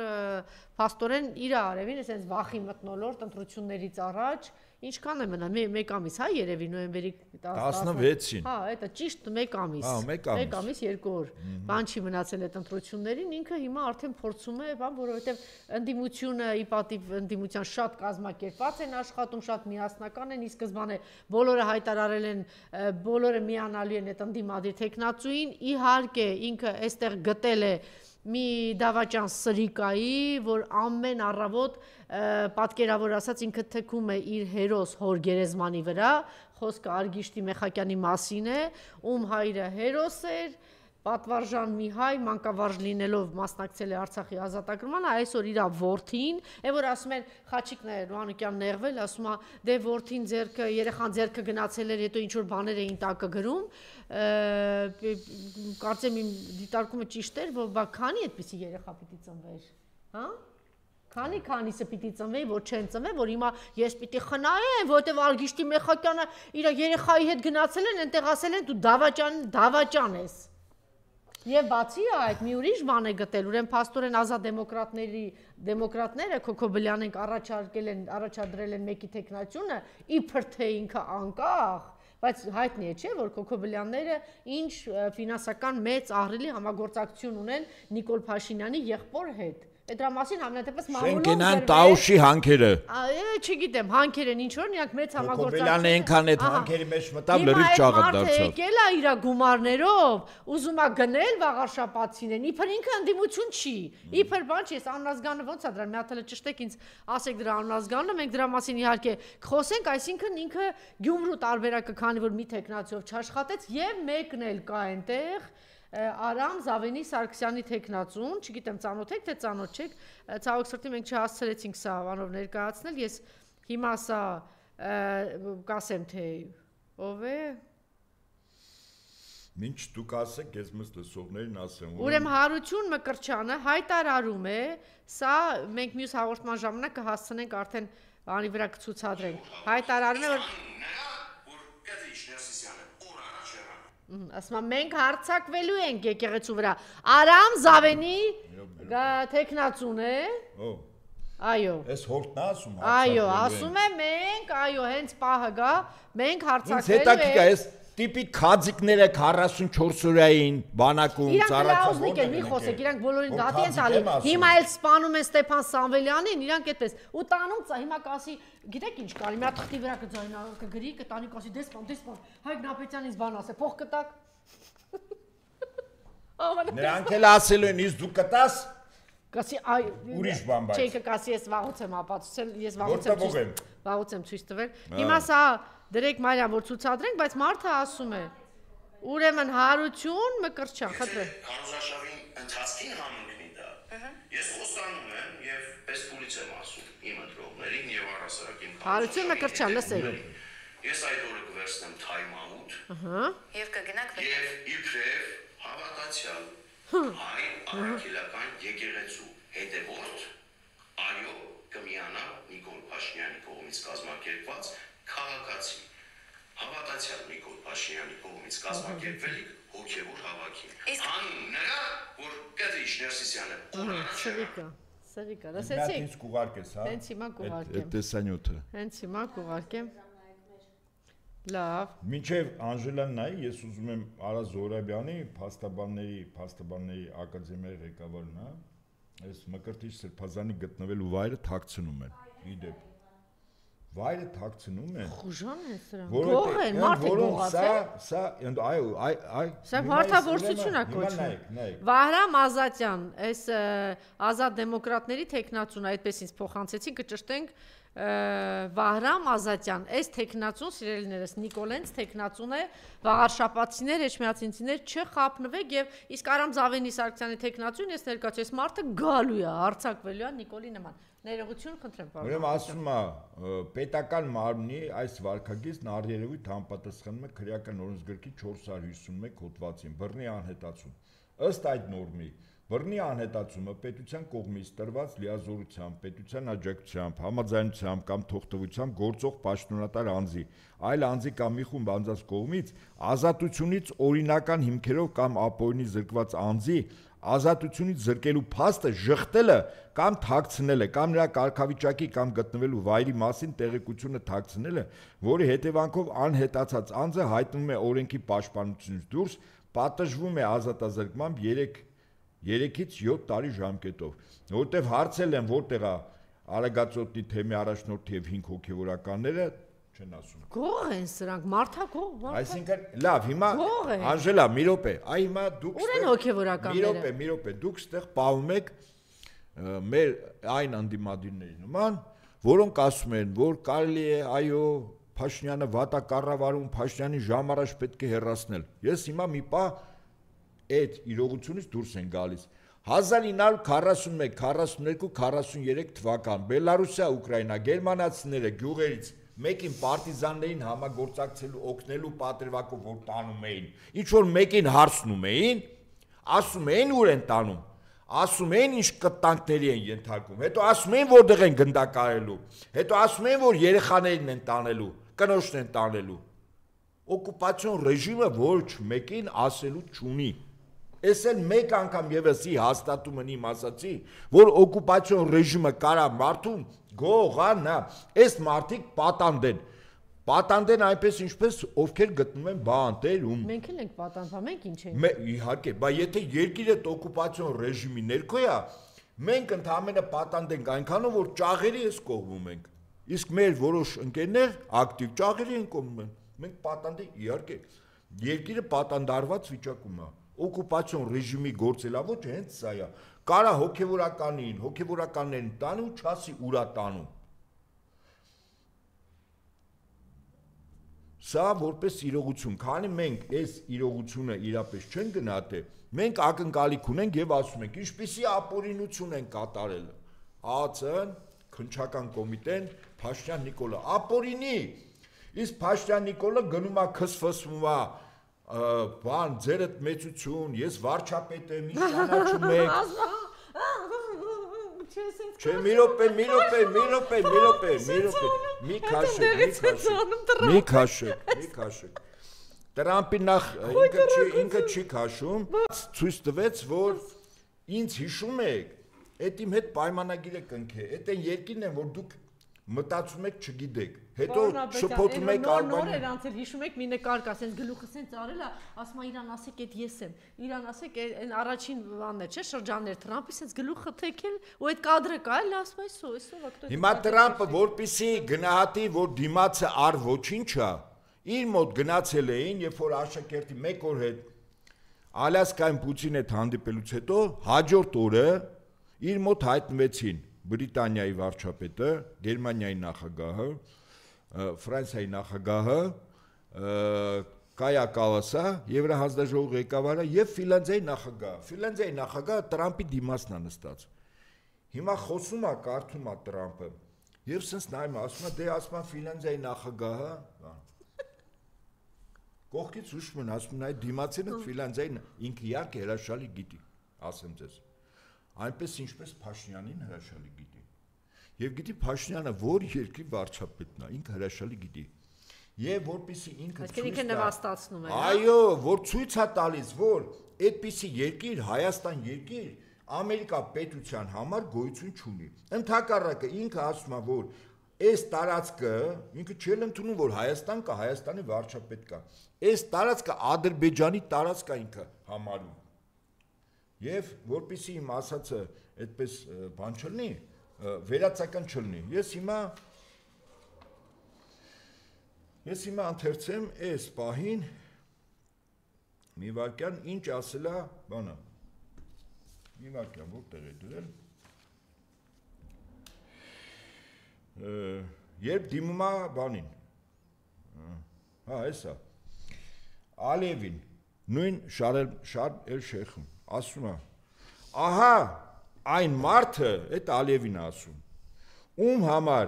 փաստորեն իր արևին այսպես վախի մթնոլորտ ընտրություններից առաջ ինչքան է մնա, մեկ ամիս, հա, երևի նոյեմբերի 16-ին։ Հա, դա ճիշտ մեկ ամիս։ Մեկ ամիս 2 օր։ Բան չի մնացել այդ ընտրություններին, ինքը հիմա արդեն փորձում է, բան, որովհետև ընդդիմությունը ի պատիվ ընդդիմության շատ կազմակերպված են աշխատում, շատ միասնական են, ի սկզբանե բոլորը հայտարարել են, բոլորը միանալու են այդ ընդդիմադիր տեխնացուին, իհարկե ինքը այստեղ գտել է մի դավաճան սրիկայի, որ ամեն առավոտ պատկերավոր ասած ինքը թքում է իր հերոս հոր գերեզմանի վրա, խոսքը Արգիշտի Մեխակյանի մասին է, ում հայրը հերոս էր, պատվարժան մի հայ, մանկավարժ լինելով մասնակցել է Արցախի ազատագրմանը, այսօր իր որդին, որ ասում են Խաչիկն է Մանուկյան նեղվել, ասում է դե որդին ձերքը, երեխան ձերքը գնացել էր, հետո ինչ որ բաներ էին տակը գրում, կարծեմ իմ դիտարկումը ճիշտ էր, որ բա քանի այդպիսի երեխա պիտի ծնվեր, հա? Քանիսը պիտի ծնվեի, որ չեն ծնվել, որ հիմա ես պիտի խնայեմ, որտեվ Արգիշտի Մեխակյանը իր երեխայի հետ գնացել են, այնտեղ ասել են դու դավաճան ես։ Եվ բացի այդ մի ուրիշ բան է գտել, ուրեմն փաստորեն ազատ դեմոկրատները Քոքոբելյանենք առաջադրել են մեկի տեխնացիոնը, իբր թե ինքը անկախ, բայց հայտնի է, չէ, որ Քոքոբելյանները ինչ ֆինանսական մեծ ահռելի համագործակցություն ունեն Նիկոլ Փաշինյանի եղբոր հետ, Այդ դրա մասին համենայնպես Շենգենան Տաուշի հանքերը։ Չգիտեմ, հանքեր են ինչ որ, նրանք մեծ համագործակցություն։ Կոբելյանը այնքան այդ հանքերի մեջ մտավ լրիվ ճաղատ դարձավ։ Եկել է իր գումարներով, ուզում է գնել վաղարշապացին, իբր ինքը ընդդիմություն չի։ Իբր բան չի, ես անազգանը ոնց է դրա մի հատ էլ ճշտեք ինձ ասեք դրա անազգանը, մենք դրա մասին իհարկե խոսենք, այսինքն ինքը Գյումրու տարբերակը, քանի որ մի տեխնացիով չաշխատեց եւ մեկն էլ կա այնտեղ Արամ Զավենի Սարգսյանի տեխնացուն, չգիտեմ ծանոթ եք թե ծանոթ չեք, ցավոք սրտի մենք չհասցրեցինք սա անով ներկայացնել, ես հիմա սա կասեմ թե ով է Ինչ դուք ասեք, ես մս լսողներին ասեմ։ Ուրեմն Հարություն Մկրտչյանը հայտարարում է, սա մենք մյուս հաղորդման ժամանակ կհասցնենք արդեն անի վրա կցուցադրենք։ Հայտարարում է որ ասում մենք հարցակվելու ենք եկեղեցու վրա։ Արամ Զավենի տեխնացուն է։ Այո։ Այս հորտն ասում Այո, ասում է մենք, այո, հենց պահը գա, մենք հարցակվելու ենք։ Հետաքրքիր է, այս տիպի քաձիկները 44 օրային բանակում ծառայեցին։ Իրանք մի խոսեք, իրանք բոլորին դատի են տալի։ Հիմա էլ սպանում են Ստեփան Սամվելյանին, իրանք այդպես։ Ու տանում ծա, հիմա կասի, գիտեք ինչ կարի, մի հատ թղթի վրա կձայնա, կգրի, կտանի կասի դեսպան, Հայկ Նապետյանից բան ասե, փող կտակ։ Նրանք էլ ասելու են, իսկ դու կտաս։ Կասի այ ուրիշ բան բայց։ Չէ, կասի ես վաղուց եմ ապացուցել, ես վաղուց եմ ցույց տվել։ Հիմա սա դրեք Մարիամ, որ ցուցադրենք, բայց մարդը ասում է ուրեմն Հարություն Մկրտչյան, խնդրեմ։ Քարոզարշավի ընթացքին համընկնի դա։ Ես խոսանում եմ եւ պես փուլից եմ ասում իմ ընտրողներին եւ առասարակին։ Հարություն Մկրտչյան, լսեք։ Ես այդ օրը կվերցնեմ time out։ Եվ կգնաք եւ իբրև հավատացյալ հայ առաքելական եկեղեցու հետևորդ այո կմիանա Նիկոլ Փաշինյանի կողմից կազմակերպված քաղաքացի հավատացյալ Նիկոլ Փաշինյանի կողմից կազմակերպվելիք հոգևոր հավաքի։ Հանուն նրա, որ Կետրիշ Ներսիսյանը Սրիկա, լսեցիք։ Ինձ կուղարկես, հա։ Հենց հիմա կուղարկեմ։ Այդ տեսանյութը։ Հենց հիմա կուղարկեմ։ Լավ։ Մինչև Անժելան նայի, ես ուզում եմ Արա Զոհրաբյանի փաստաբանների ակադեմիայի ղեկավարն, հա, այս Մկրտիչ Սրբազանի գտնվելու վայրը թաքցնում են։ Իդեպ վայրը թաքցնում են։ Խուժան է սրա։ Գող են, մարդը գողացել։ Սա մարդավորություն է կոչվում։ Վահրամ Ազատյան, այս ազատ դեմոկրատների տեխնացուն, այդպես ինձ փոխանցեցին, կճշտենք Վահրամ Ազատյան, այս տեխնացուն, սիրելիներս, Նիկոլենց տեխնացուն է, վաղարշապացիներ, էջմիածինցիներ չխափնվեք եւ իսկ Արամ Զավենի Սարգսյանի տեխնացուն ես ներկայացրի, մարդը գալու է, հարցակվելու է Նիկոլի նման։ Ներողություն խնդրեմ, պարոն։ Ուրեմն ասում է, պետական մարմնի այս վարքագիծն առերևույթ համապատասխանում է քրեական օրենսգրքի 451 հոդվածին, բռնի անհետացում։ Ըստ այդ նորմի բռնի անհետացումը պետության կողմից տրված լիազորությամբ, պետության աջակցությամբ, համաձայնությամբ կամ թողտվությամբ գործող պաշտոնատար անձի, այլ անձի կամ մի խումբ անձանց կողմից ազատությունից օրինական հիմքերով կամ ապօրինի զրկված անձի ազատությունից զրկելու փաստը ժխտելը կամ թաքցնելը կամ նրա կարգավիճակի կամ գտնվելու վայրի մասին տեղեկությունը թաքցնելը, որի հետևանքով անհետացած անձը հայտնվում է օրենքի պաշտպանությունից դուրս, պատժվում է ազատազրկմամբ 3-ից 7 տարի ժամկետով, որտեղ հարցել են որտեղ է Արագածոտնի թեմի առաջնորդի եւ 5 հոգեվորականները չեն ասում։ Գող են սրանք, մարդագող։ Այսինքն, լավ, հիմա Անժելա, մի րոպե, այ հիմա դուք Ուր են հոգեվորականները։ Մի րոպե, դուք ստեղ պահում եք մեր այն անդիմադիրների նման, որոնք ասում են, որ կարելի է, այո, Փաշինյանը վատա կառավարում, Փաշինյանի ժամ առաջ պետք է հեռացնել։ Ես հիմա մի պահ այդ իրողությունից դուրս են գալիս։ 1941, 42, 43 թվական Բելարուսիա, Ուկրաինա, գերմանացիները գյուղերից մեկին պարտիզաններին համագործակցելու օգնելու պատրվակով որ տանում էին, ինչ որ մեկին հարցնում էին, ասում էին ուր են տանում, ասում էին ինչ կտանքների են ենթարկում, հետո ասում էին որտեղ են գնդակարելու, հետո ասում էին որ երեխաներին են տանելու, կնոջն են տանելու։ Օկուպացիոն ռեժիմը ոչ մեկին ասելու չունի։ Ես էլ մեկ անգամ եւս հաստատում եմ ասացի, որ օկուպացիոն ռեժիմը կարա մարդուն գողանա, այս մարդիկ պատանդեն այնպես ինչպես ովքեր գտնում են բանտերում։ Մենք էլ ենք պատանդվա, մենք ինչ ենք։ Իհարկե, բայց եթե երկիրը օկուպացիոն ռեժիմի ներքո է, Մենք ընդհանրապես պատանդ ենք այնքանով, որ ճաղերի էս կողմում ենք։ Իսկ մեր որոշ ընկերներ ակտիվ ճաղերի են կողմում են։ Մենք պատանդ ենք, իհարկե, երկիրը պատանդարված վիճակում է։ Օկուպացիոն ռեժիմի գործելավոճը հենց սա է։ Կարա հոգևորականներին տանի ու չասի ուրա տանում։ Սա որպես իրողություն, քանի մենք այս իրողությունը իրապես չեն գնահատել, մենք ակնկալիք ունենք եւ ասում ենք, ինչպիսի ապօրինություն են կատարել ԱԱՑ-ն, քննչական կոմիտեն, Փաշինյան Նիկոլը, ապօրինի։ Իսկ Փաշինյան Նիկոլը գնում է քսֆսվում է, բան, ձերդ մեծություն, ես վարչապետ եմ, ինչ ճանաչում եք։ Չէ, մի րոպե, մի քաշեք։ Տրամպի նախ ինքը չի քաշում, ցույց տվեց, որ ինձ հիշում եք, այդ իմ հետ պայմանագիր եք ընկել, այդ այն երկիրն են, որ դուք մտածում եք չգիտեք, հետո շփոթում եք նոր էր անցել, հիշում եք մի նկար կա, ասենց գլուխը սենց արել է, ասում է իրան ասեք այդ ես եմ, իրան ասեք այն առաջին բանն է, չէ, շրջաններ Տրամպի սենց գլուխը թեքել ու այդ կադրը կա, էլ ասում է այսօ։ Հիմա Տրամպը որպեսզի գնահատի, որ դիմացը առ ոչինչ է, իր մոտ գնացել էին, երբ որ աշակերտի մեկ օր հետ Ալյասկայում Պուտինի հետ հանդիպելուց հետո հաջորդ օրը իր մոտ հայտնվեցին Բրիտանիայի վարչապետը, Գերմանիայի նախագահը, Ֆրանսիայի նախագահը, Կայա Կալասը, Եվրահանձնաժողովի ղեկավարը եւ Ֆինլանդիայի նախագահը։ Ֆինլանդիայի նախագահը Տրամպի դիմացն է նստած։ Հիմա խոսում է, կարդում է Տրամպը եւ սենց նայում է, ասում է, դե ասում է Ֆինլանդիայի նախագահը, կողքից ուշում են, ասում են, այդ դիմացինը Ֆինլանդիային ինքը իհարկե հրաշալի գիտի, ասեմ ձեզ։ Այնպես ինչպես Փաշինյանին հրաշալի գիտի։ Եվ գիտի Փաշինյանը որ երկրի վարչապետն է, ինքը հրաշալի գիտի։ Եվ որպեսզի ինքը ինքը նվաստացնում է։ Այո, որ ցույց է տալիս, որ այդպիսի երկիր, Հայաստան երկիր, Ամերիկա պետության համար գոյություն չունի։ Ընդհակառակը ինքը ասում է, որ այս տարածքը ինքը չէ ընդունում, որ Հայաստան կա, Հայաստանի վարչապետ կա։ Այս տարածքը Ադրբեջանի տարածք է ինքը համարում։ Եվ որպեսզի իմ ասածը այդպես բան չլինի, վերացական չլինի։ Ես հիմա ընթերցեմ այս պահին մի վարքյան ինչ ասել է բանը։ Մի վարքյան որտեղ է դրել։ Երբ դիմում է բանին։ Հա, էսա։ Ալիևին, նույն Շարմ էլ-Շեյխում ասում է, ահա այն մարդը, այդ Ալիևին ասում, ում համար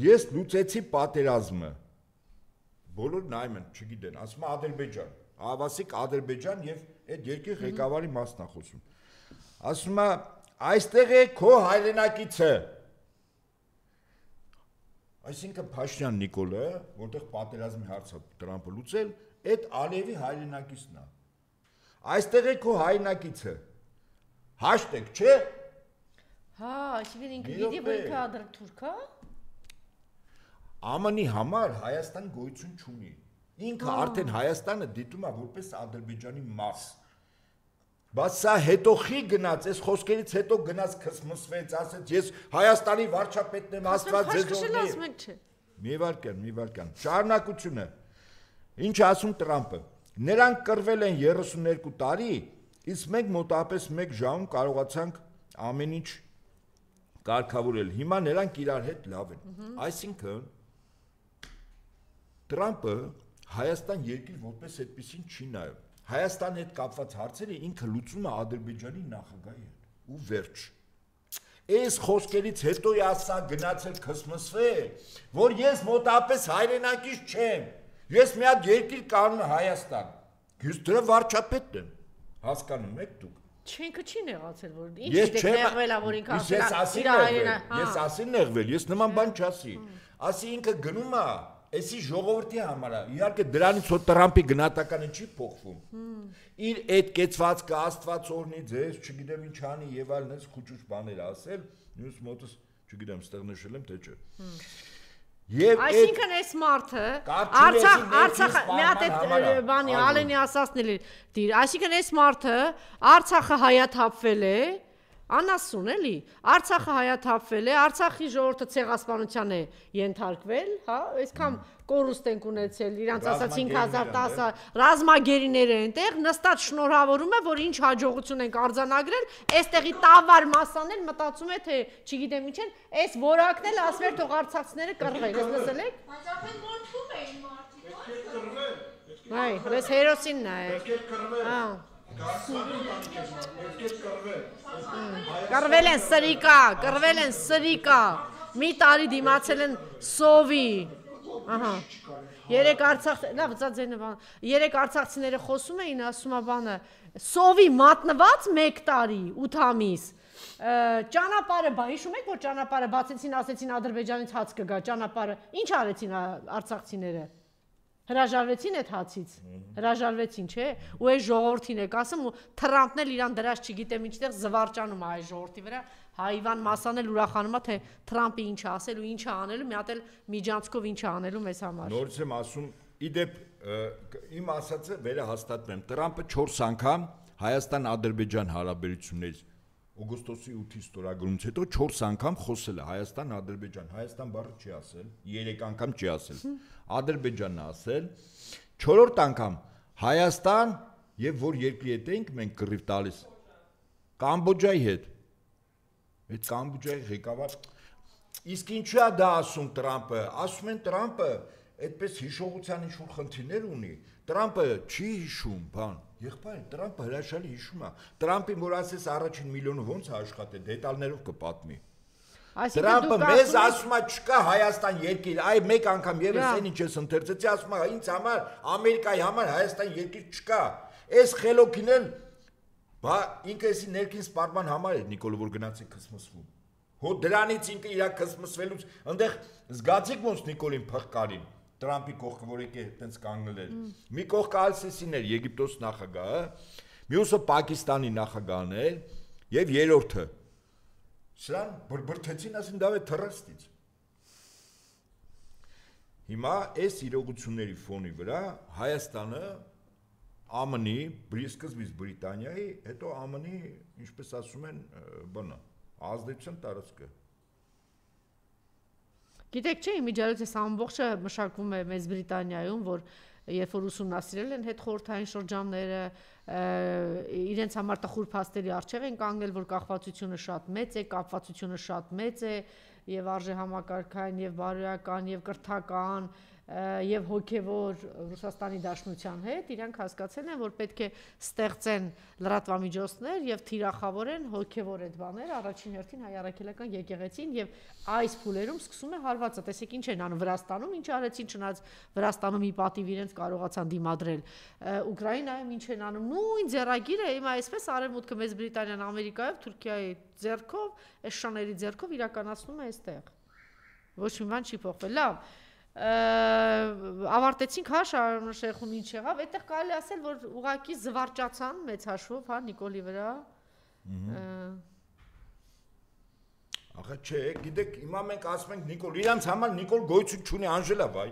ես լուծեցի պատերազմը, բոլոր նայում են, չգիտեն, ասում է Ադրբեջան, ավասիկ Ադրբեջան և այդ երկրի ղեկավարի մասն է խոսում, ասում է, այստեղ է քո հայրենակիցը, այսինքն Փաշինյան Նիկոլը, որտեղ պատերազմի հարցը Տրամպը լուծել, այդ Ալիևի հայրենակիցն է, այստեղ է քո հայրենակիցը, հաշտեք, չէ։ Հա, այսինքն ինքը գիտի, որ ինքը ադրբեջան է։ ԱՄՆ-ի համար Հայաստան գոյություն չունի։ Ինքը արդեն Հայաստանը դիտում է որպես Ադրբեջանի մաս։ Բայց սա հետո խի գնաց, այս խոսքերից հետո գնաց քսմսվեց, ասեց ես Հայաստանի վարչապետն եմ, Աստված ձեզ օրհնի։ Մի վարքյան, շարունակությունը։ Ինչ ասում Տրամպը։ Նրանք կռվել են 32 տարի, իսկ մենք մոտավորապես 1 ժամում կարողացանք ամեն ինչ կարգավորել։ Հիմա նրանք իրար հետ լավ են։ Այսինքն Տրամպը Հայաստան երկիր որպես այդպեսին չի նայում։ Հայաստանի հետ կապված հարցերը ինքը լուծում է Ադրբեջանի նախագահի հետ ու վերջ։ Այս խոսքերից հետո է ասա գնացել քսմսվել, որ ես մոտավորապես հայրենակից չեմ։ Ես մի հատ երկիր կանեմ Հայաստան։ Ես դրա վարչապետն եմ։ Հասկանում եք դուք։ Չինքը չի նեղացել, որ ինչ նեղվել է, որ ինքը ասել է իր հայրենը։ Ես ասի նեղվել, ես նման բան չասի։ Ասի ինքը գնում է, էսի ժողովրդի համար է։ Իհարկե դրանից որ Տրամպի գնահատականը չի փոխվում։ Իր այդ կեցվածքը Աստված օրհնի ձեզ, չգիտեմ ինչ անի եւ այլն, այս խուճուճ բաներ ասել, մյուս մոտս, չգիտեմ, ստեղ նշել եմ թե չէ։ Այսինքն այս մարդը Արցախը մի հատ այդ բանի Ալենի ասածն էլ դիր, այսինքն այս մարդը Արցախը հայաթափվել է, Անասուն էլի, Արցախը հայաթափվել է, Արցախի ժողովուրդը ցեղասպանության է ենթարկվել, հա, այսքան կորուստ են ունեցել, իրանց ասած 5010 ռազմագերիներ են այնտեղ, նստած շնորհավորում է, որ ինչ հաջողություն ենք արձանագրել, այստեղի տավար մասան էլ մտածում է, թե չգիտեմ ինչ են, այս որակն էլ ասում էր թող արցախցիները կռվեն, ես լսել եք։ Բայց արդեն մորթում էին մարդիկ։ Այ, ես հերոսինն է։ Հա։ Կռվել են սրիկա, մի տարի դիմացել են սովի, ահա, երեք արցախցիները խոսում էին, ասում է բանը, սովի մատնված մեկ տարի, 8 ամիս, ճանապարհը, հիշում եք, որ ճանապարհը բացեցին, ասեցին Ադրբեջանից հաց կգա, ճանապարհը, ինչ արեցին արցախցիները, հրաժարվեցին այդ հացից, հրաժարվեցին, չէ, ու այս ժողովրդին եք ասում, ու Թրամփն էլ իրան դրած չգիտեմ ինչտեղ զվարճանում է այս ժողովրդի վրա, Հայվան Մասան էլ ուրախանում է, թե Թրամփը ինչ է ասել ու ինչ է անելու, մի հատ էլ միջանցքով ինչ է անելու մեզ համար։ Նորից եմ ասում, իդեպ իմ ասածը վերահաստատվեմ, Թրամփը 4 անգամ Հայաստան-Ադրբեջան հարաբերություններից օգոստոսի 8-ի ստորագրումից հետո 4 անգամ խոսել է Հայաստան-Ադրբեջան, Հայաստան բառը չի ասել, 3 անգամ չի ասել, Ադրբեջանն է ասել, 4-րդ անգամ Հայաստան եւ որ երկրի հետ ենք մենք կռիվ տալիս Կամբոջայի հետ, այդ Կամբոջայի ղեկավար, իսկ ինչու է դա ասում Թրամփը, ասում են Թրամփը այդպես հիշողության ինչ-որ խնդիրներ ունի, Թրամփը չի հիշում, բան, եղբայր, Թրամփը հրաշալի հիշում է, Թրամփին որ ասես առաջին միլիոնը ոնց է աշխատել, դետալներով կպատմի։ Թրամփը մեզ ասում է չկա Հայաստան երկիր, այ մեկ անգամ եւս այն ինչ ես ընթերցեցի, ասում է ինձ համար, Ամերիկայի համար Հայաստան երկիր չկա։ Այս խելոքին էլ, բա ինքը էսի ներքին սպառման համար է Նիկոլը որ գնացի քսմսվում։ Հո դրանից ինքը իր քսմսվելուց, այնտեղ զգացիք ոնց Նիկոլին փղկարին։ Թրամփի կողքը որ եկե այդպես կանգնել էր։ Մի կողքը Ալ-Սիսին էր, Եգիպտոս նախագահը, մյուսը Պակիստանի նախագահն էր եւ երրորդը։ Սրան բրբրթեցին, ասին դա է թռստից։ Հիմա այս իրողությունների ֆոնի վրա Հայաստանը ԱՄՆ-ի, սկզբից Բրիտանիայի, հետո ԱՄՆ-ի, ինչպես ասում են, բանը, ազդեցության տարածքը։ Գիտեք չէ, իմիջիայլոց այս ամբողջը մշակվում է Մեծ Բրիտանիայում, որ երբ որ ուսումնասիրել են հետխորհրդային շրջանները, իրենց համար տխուր փաստերի առջև են կանգնել, որ կախվածությունը շատ մեծ է, կապվածությունը շատ մեծ է, եւ արժե համակարգային, եւ բարոյական, եւ կրթական, եւ հոգեվոր Ռուսաստանի Դաշնության հետ, իրանք հասկացել են, որ պետք է ստեղծեն լրատվամիջոցներ եւ թիրախավորեն հոգեվոր այդ բաները, առաջին հերթին հայ առաքելական եկեղեցին եւ այս փուլերում սկսում է հարվածը, տեսեք ինչ են անում Վրաստանում, ինչ արեցին, չնայած Վրաստանում մի պատիվ իրենց կարողացան դիմադրել, Ուկրաինայում ինչ են անում, նույն ձեռագիրը, հիմա այսպես Արևմուտքը, Մեծ Բրիտանիան, Ամերիկայով, Թուրքիայի ձեռքով, այս շաների ձեռքով իրականացնում է այստեղ։ Ոչ մի բան չի փոխվել, լավ։ Ավարտեցինք հա Շարժեխում ինչ եղավ, այդտեղ կարելի ասել, որ ուղակի զվարճացան մեծ հաշվով, հա, Նիկոլի վրա։ Ախա չէ, գիտեք, հիմա մենք ասում ենք Նիկոլ, իրանց համար Նիկոլ գոյություն չունի, Անժելա, վայ։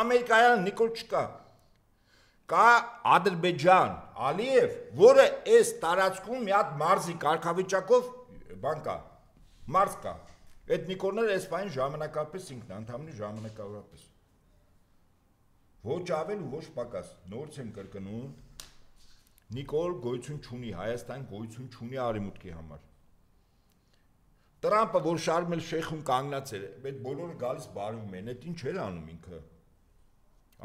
Ամերիկայանը Նիկոլ չկա։ Կա Ադրբեջան, Ալիև, որը այս տարածքում մի հատ մարզի կարգավիճակով բան կա, մարզ կա։ Այդ Նիկոլները այս բան ժամանակապես ինքնանդամնի ժամանակավորապես։ Ոչ ավել ու ոչ պակաս, նորից եմ կրկնում, Նիկոլ գոյություն չունի, Հայաստան գոյություն չունի Արևմուտքի համար։ Թրամփը որ Շարմ էլ-Շեյխում կանգնած էր, այդ բոլորը գալիս բարվում են, այդ ինչ էր անում ինքը։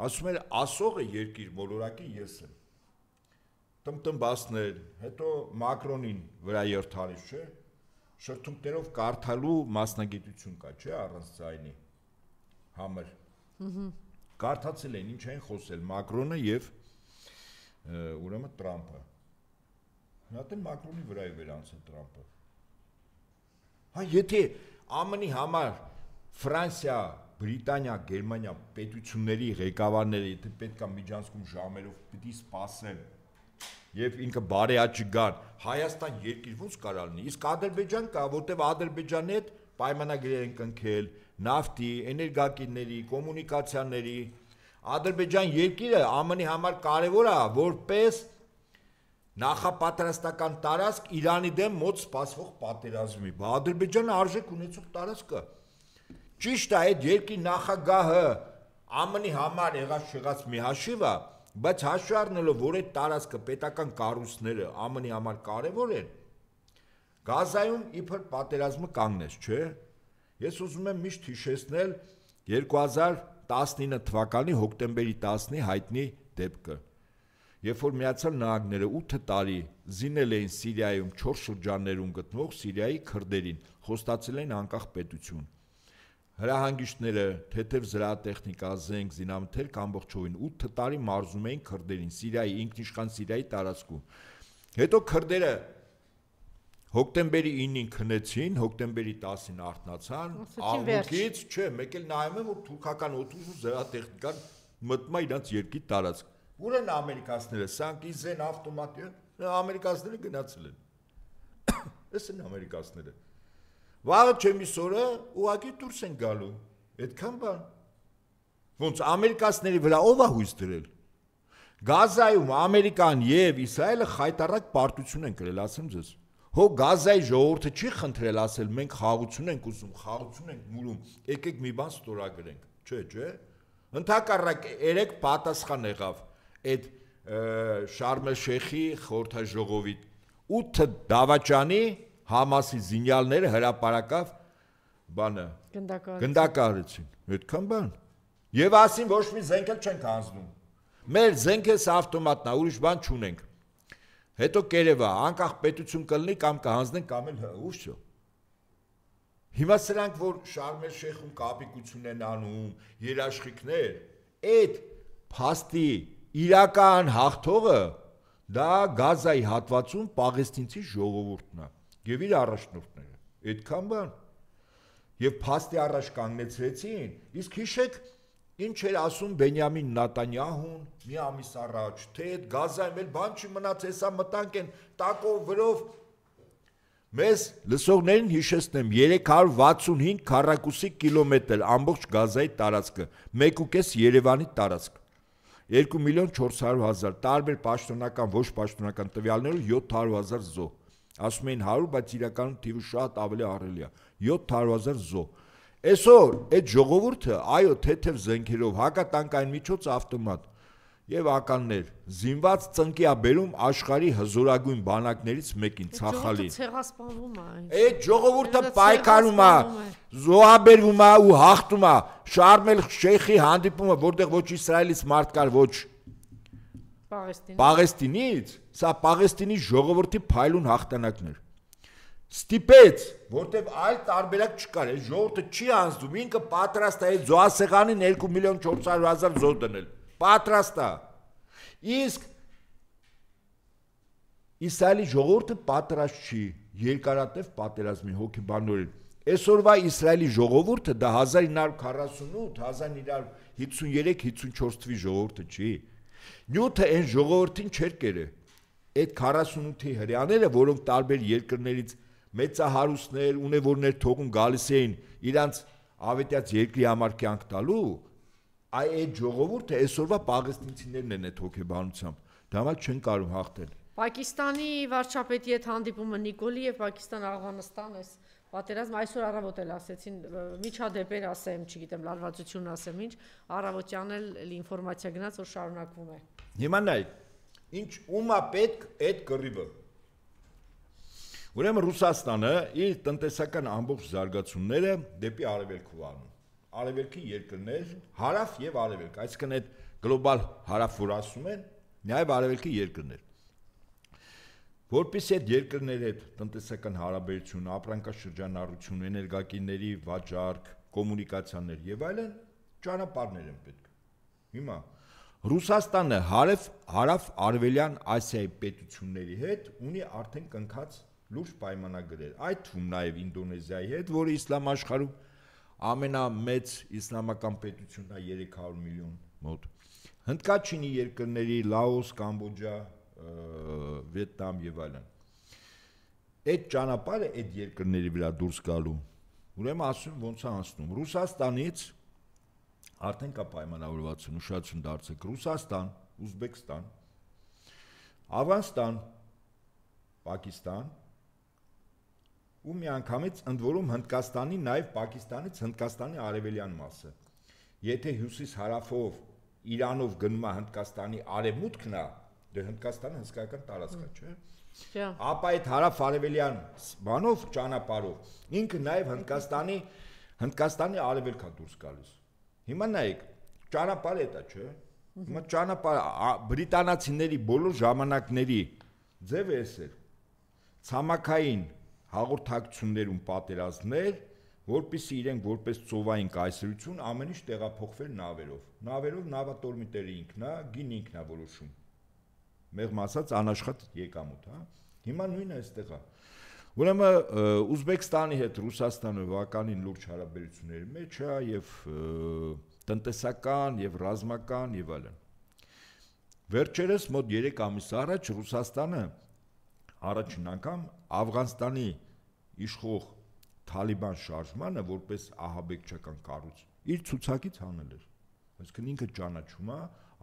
Ասում էր ասողը երկիր մոլորակի ես եմ։ Տմբասներ, հետո Մակրոնին վրա երթալիս, չէ։ Շրթունքներով կարդալու մասնագիտություն կա, չէ, առանց ձայնի համար։ Կարդացել են, ինչ են խոսել Մակրոնը եւ ուրեմն Թրամփը։ Հատեն Մակրոնի վրա է վերանցել Թրամփը։ Հա, եթե ԱՄՆ-ի համար Ֆրանսիա, Բրիտանիա, Գերմանիա պետությունների ղեկավարները, եթե պետքա միջանցքում ժամերով պիտի սպասեն եւ ինքը բարեաճի գան, Հայաստան երկիր ոնց կարա լինի, իսկ Ադրբեջան կա, որտեվ Ադրբեջանի հետ պայմանագրեր են կնքել, նավթի, էներգակիրների, կոմունիկացիաների, Ադրբեջան երկիրը ԱՄՆ-ի համար կարևոր է, որպես նախապատրաստական տարածք Իրանի դեմ մոտ սպասվող պատերազմի։ Ադրբեջանը արժեք ունեցող տարածք է։ Ճիշտ է, այդ երկրի նախագահը ԱՄՆ-ի համար եղած մի հաշիվ է, բայց հաշվի առնելով, որ այդ տարածքը պետական կառույցները ԱՄՆ-ի համար կարևոր են, Գազայում իբր պատերազմը կանգնեց, չէ։ Ես ուզում եմ միշտ հիշեցնել 2019 թվականի հոկտեմբերի 10-ի հայտնի դեպքը, երբ որ Միացյալ Նահանգները 8 տարի զինել էին Սիրիայում 4 շրջաններում գտնվող Սիրիայի քրդերին, խոստացել էին անկախ պետություն։ Հրահանգիչները, թեթև զրահատեխնիկա, զենք, զինամթերք ամբողջովին 8 տարի մարզում էին քրդերին Սիրիայի ինքնիշխան Սիրիայի տարածքում։ Հետո քրդերը հոկտեմբերի 9-ին քնեցին, հոկտեմբերի 10-ին արթնացան, աղմուկից, չէ, մեկ էլ նայում եմ, որ թուրքական օդուժ ու զրահատեխնիկան մտնում է իրանց երկրի տարածք։ Ուր են ամերիկացիները, սրանք իզեն ավտոմատի, ամերիկացիները գնացել են։ Էս են ամերիկացիները։ Վաղը չեմիսորը ուղղակի դուրս են գալու, այդքան բան։ Ոնց ամերիկացիների վրա ով է հույս դրել։ Գազայում Ամերիկան եւ Իսրայելը խայտառակ պարտություն են կրել, ասեմ ձեզ։ Հո Գազայի ժողովուրդը չի խնդրել, ասել մենք խաղաղություն ենք ուզում, խաղաղություն ենք մուրում, եկեք մի բան ստորագրենք, չէ։ Ընդհակառակ 3 պատասխան եղավ այդ Շարմ el-Շեյխի խորհրդաժողովի 8 դավաճանի Համասի զինյալները հրապարակավ բանը գնդակահարեցին, այդքան բան։ Եվ ասին ոչ մի զենք էլ չենք հանձնում։ Մեր զենքը ավտոմատն է, ուրիշ բան չունենք։ Հետո կերևա, անկախ պետություն կլինի կամ կհանձնենք կամ էլ ուշ։ Հիմա սրանք, որ Շարմ el-Շեյխում կապիկություն են անում, երաշխիքներ, այդ փաստի իրական հաղթողը դա Գազայի հատվածում պաղեստինցի ժողովուրդն է եւ իր առաջնորդները։ Այդքան բան։ Եվ փաստի առաջ կանգնեցրեցին, իսկ հիշեք ինչ էր ասում Բենյամին Նատանյահուն մի ամիս առաջ, թե այդ Գազայում էլ բան չի մնաց, հեսա մտանք են տակով վրով։ Մեզ լսողներին հիշեցնեմ 365 քառակուսի կիլոմետր ամբողջ Գազայի տարածքը, 1.5 Երևանի տարածք, 2.400.000, տարբեր պաշտոնական, ոչ պաշտոնական տվյալներով 700.000 զոհ, ասում էին 100, բայց իրականում թիվը շատ ավելի ահռելի է, 700.000 զոհ։ Այսօր այդ ժողովուրդը, այո, թեթև զենքերով, հակատանկային միջոց ավտոմատ եւ ականներ, զինված ծնկի է բերում աշխարհի հզորագույն բանակներից մեկին, ցախալին։ Ցեղասպանվում է։ Այդ ժողովուրդը պայքարում է, զոհաբերվում է ու հաղթում է։ Շարմ el-Շեյխի հանդիպումը, որտեղ ոչ Իսրայելից մարդ կար, ոչ Պաղեստինից, սա Պաղեստինի ժողովրդի փայլուն հաղթանակն էր։ Ստիպեց, որտեվ այլ տարբերակ չկար, այդ ժողովուրդը չի անձնում, ինքը պատրաստ է այդ զոհասեղանին 2.400.000 զոհ դնել, պատրաստ է։ Իսկ Իսրայելի ժողովուրդը պատրաստ չի երկարատև պատերազմի հոգեբանորեն։ Այսօրվա Իսրայելի ժողովուրդը դա 1948, 1953-54 թվի ժողովուրդը չի։ Նյութը այն ժողովրդին չէր կերել։ Այդ 48-ի հրեաները, որոնք տարբեր երկրներից մեծահարուստներ, ունևորներ թողուն գալիս էին իրանց ավետյաց երկրի համար կյանք տալու, այդ ժողովուրդը այսօրվա պաղեստինցիներն են այդ հոգեբանությամբ, դա համար չեն կարող հաղթել։ Պակիստանի վարչապետի հետ հանդիպումը Նիկոլի եւ Պակիստան-Աֆղանստան էս պատերազմ այսօր առավոտ էլ ասեցին, միջադեպեր ասեմ, չգիտեմ, լարվածություն ասեմ, ինչ, առավոտյան էլ ինֆորմացիա գնաց, որ շարունակվում է։ Հիմա նայ, ինչ ումա պետք այդ կռիվը։ Ուրեմն Ռուսաստանը իր տնտեսական ամբողջ զարգացումները դեպի արևելքով անում։ Արևելքի երկրներ, հարավ եւ արևելք, այսինքն այդ գլոբալ հարավ որ ասում են, նաեւ արևելքի երկրներ։ Որպեսզի այդ երկրների հետ տնտեսական հարաբերություն, ապրանքաշրջանառություն, էներգակիրների վաճառք, կոմունիկացիաներ եւ այլն ճանապարհներ են պետք։ Հիմա Ռուսաստանը հարավ-արևելյան Ասիայի պետությունների հետ ունի արդեն կնքած լուրջ պայմանագրեր, այդ թվում նաեւ Ինդոնեզիայի հետ, որը իսլամ աշխարհում ամենամեծ իսլամական պետությունն է 300 միլիոն մոտ։ Հնդկաչինի երկրների Լաոս, Կամբոջա, Վիետնամ եւ այլն։ Այդ ճանապարհը այդ երկրների վրա դուրս գալու։ Ուրեմն ասում ոնց է անցնում։ Ռուսաստանից արդեն կա պայմանավորվածություն, ուշադրություն դարձեք։ Ռուսաստան, Ուզբեկստան, Աֆղանստան, Պակիստան ու միանգամից ընդ որում Հնդկաստանի նաև Պակիստանից Հնդկաստանի արևելյան մասը։ Եթե հյուսիս-հարավով Իրանով գնում է Հնդկաստանի արևմուտքն է, դե Հնդկաստանը հսկայական տարածք է, չէ՞։ Ապա այդ հարավ-արևելյան բանով ճանապարհով ինքը նաև Հնդկաստանի արևելք է դուրս գալիս։ Հիմա նայեք, ճանապարհը դա չէ։ Հիմա ճանապարհը բրիտանացիների բոլոր ժամանակների ձև է էսել։ Ցամաքային հաղորդակցություններում պատերազմներ, որպեսզի իրենք որպես ծովային կայսրություն ամեն ինչ տեղափոխվեր նավերով։ Նավերով նավատորմիտերը ինքն է, գին ինքն է որոշում։ Մեղմ ասած անաշխատ եկամուտ, հա։ Հիմա նույնը այստեղ է։ Ուրեմն Ուզբեկստանի հետ Ռուսաստանը բավականին լուրջ հարաբերությունների մեջ է եւ տնտեսական եւ ռազմական եւ այլն։ Վերջերս մոտ 3 ամիս առաջ Ռուսաստանը առաջին անգամ Աֆղանստանի իշխող Թալիբան շարժմանը որպես ահաբեկչական կառույց իր ցուցակից հանել էր։ Այսինքն ինքը ճանաչում է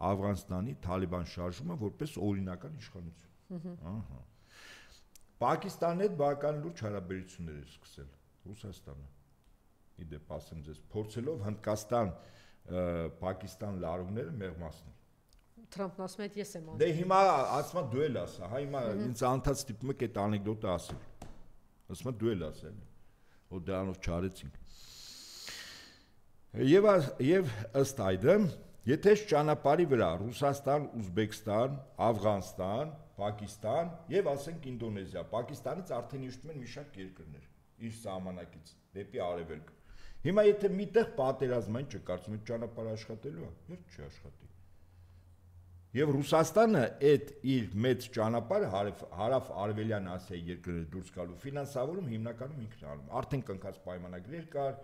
Աֆղանստանի Թալիբան շարժումը որպես օրինական իշխանություն։ Ահա։ Պակիստանի հետ բավական լուրջ հարաբերություններ է սկսել Ռուսաստանը։ Իդեպ ասեմ ձեզ, փորձելով Հնդկաստան-Պակիստան լարումները մեղմացնել։ Թրամփն ասում է ես եմ անում։ Դե հիմա ասում է դու էլ ասա, հա հիմա ինձ անդադ ստիպում եք այդ անեկդոտը ասել։ Ասում է դու էլ ասել։ Ու դրանով չարեցինք։ Եվ ըստ այդմ, եթե ճանապարհի վրա Ռուսաստան, Ուզբեկստան, Աֆղանստան, Պակիստան եւ ասենք Ինդոնեզիա, Պակիստանից արդեն իշխում են մի շարք երկրներ իր սահմանակից դեպի արևելք։ Հիմա եթե միտեղ պատերազմային չկարծում եք ճանապարհը աշխատելու է, երբ չի աշխատի։ Եվ Ռուսաստանը այդ իր մեծ ճանապարհը հարավ-արևելյան Ասիայի երկրները դուրս գալու ֆինանսավորում հիմնականում ինքն է անում։ Արդեն կնքած պայմանագրեր կար,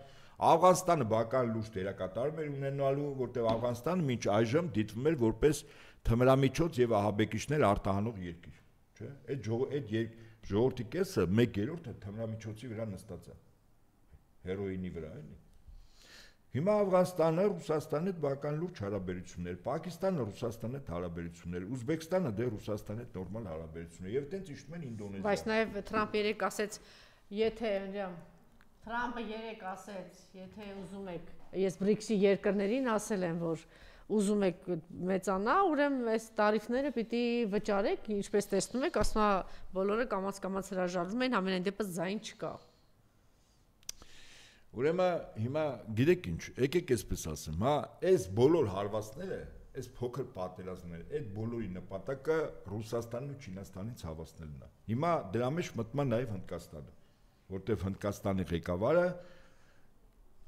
Աֆղանստանը բական լուրջ դերակատարում էր ունենալու, որտեղ Աֆղանստանը մինչ այժմ դիտվում էր որպես թմրամիջոց եւ ահաբեկիչներ արտահանող երկիր, չէ՞։ Այդ ժողովրդի կեսը 1/3-ը թմրամիջոցի վրա նստած է։ Հերոինի վրա, էլի։ Հիմա Աֆղանստանը Ռուսաստանի հետ բական լուրջ հարաբերություններ, Պակիստանը Ռուսաստանի հետ հարաբերություններ, Ուզբեկստանը դե Ռուսաստանի հետ նորմալ հարաբերություններ եւ այդտենց իշխում են Ինդոնեզիա։ Բայց նաեւ Թրամփը երեք ասեց, եթե Թրամփը երեք ասեց, եթե ուզում եք, ես BRICS-ի երկրներին ասել եմ, որ ուզում եք մեծանա, ուրեմն այս տարիֆները պիտի վճարեք, ինչպես տեսնում եք, ասում է բոլորը կամաց հրաժարվում են, ամենայն դեպս ձայն չկա։ Ուրեմն հիմա գիտեք ինչ, եկեք այսպես ասեմ, հա, այս բոլոր հարվածները, այս փոքր պատերազմները, այդ բոլորի նպատակը Ռուսաստանն ու Չինաստանից հավասնելն է։ Հիմա դրա մեջ մտնում է նաև Հնդկաստանը, որտեղ Հնդկաստանի ղեկավարը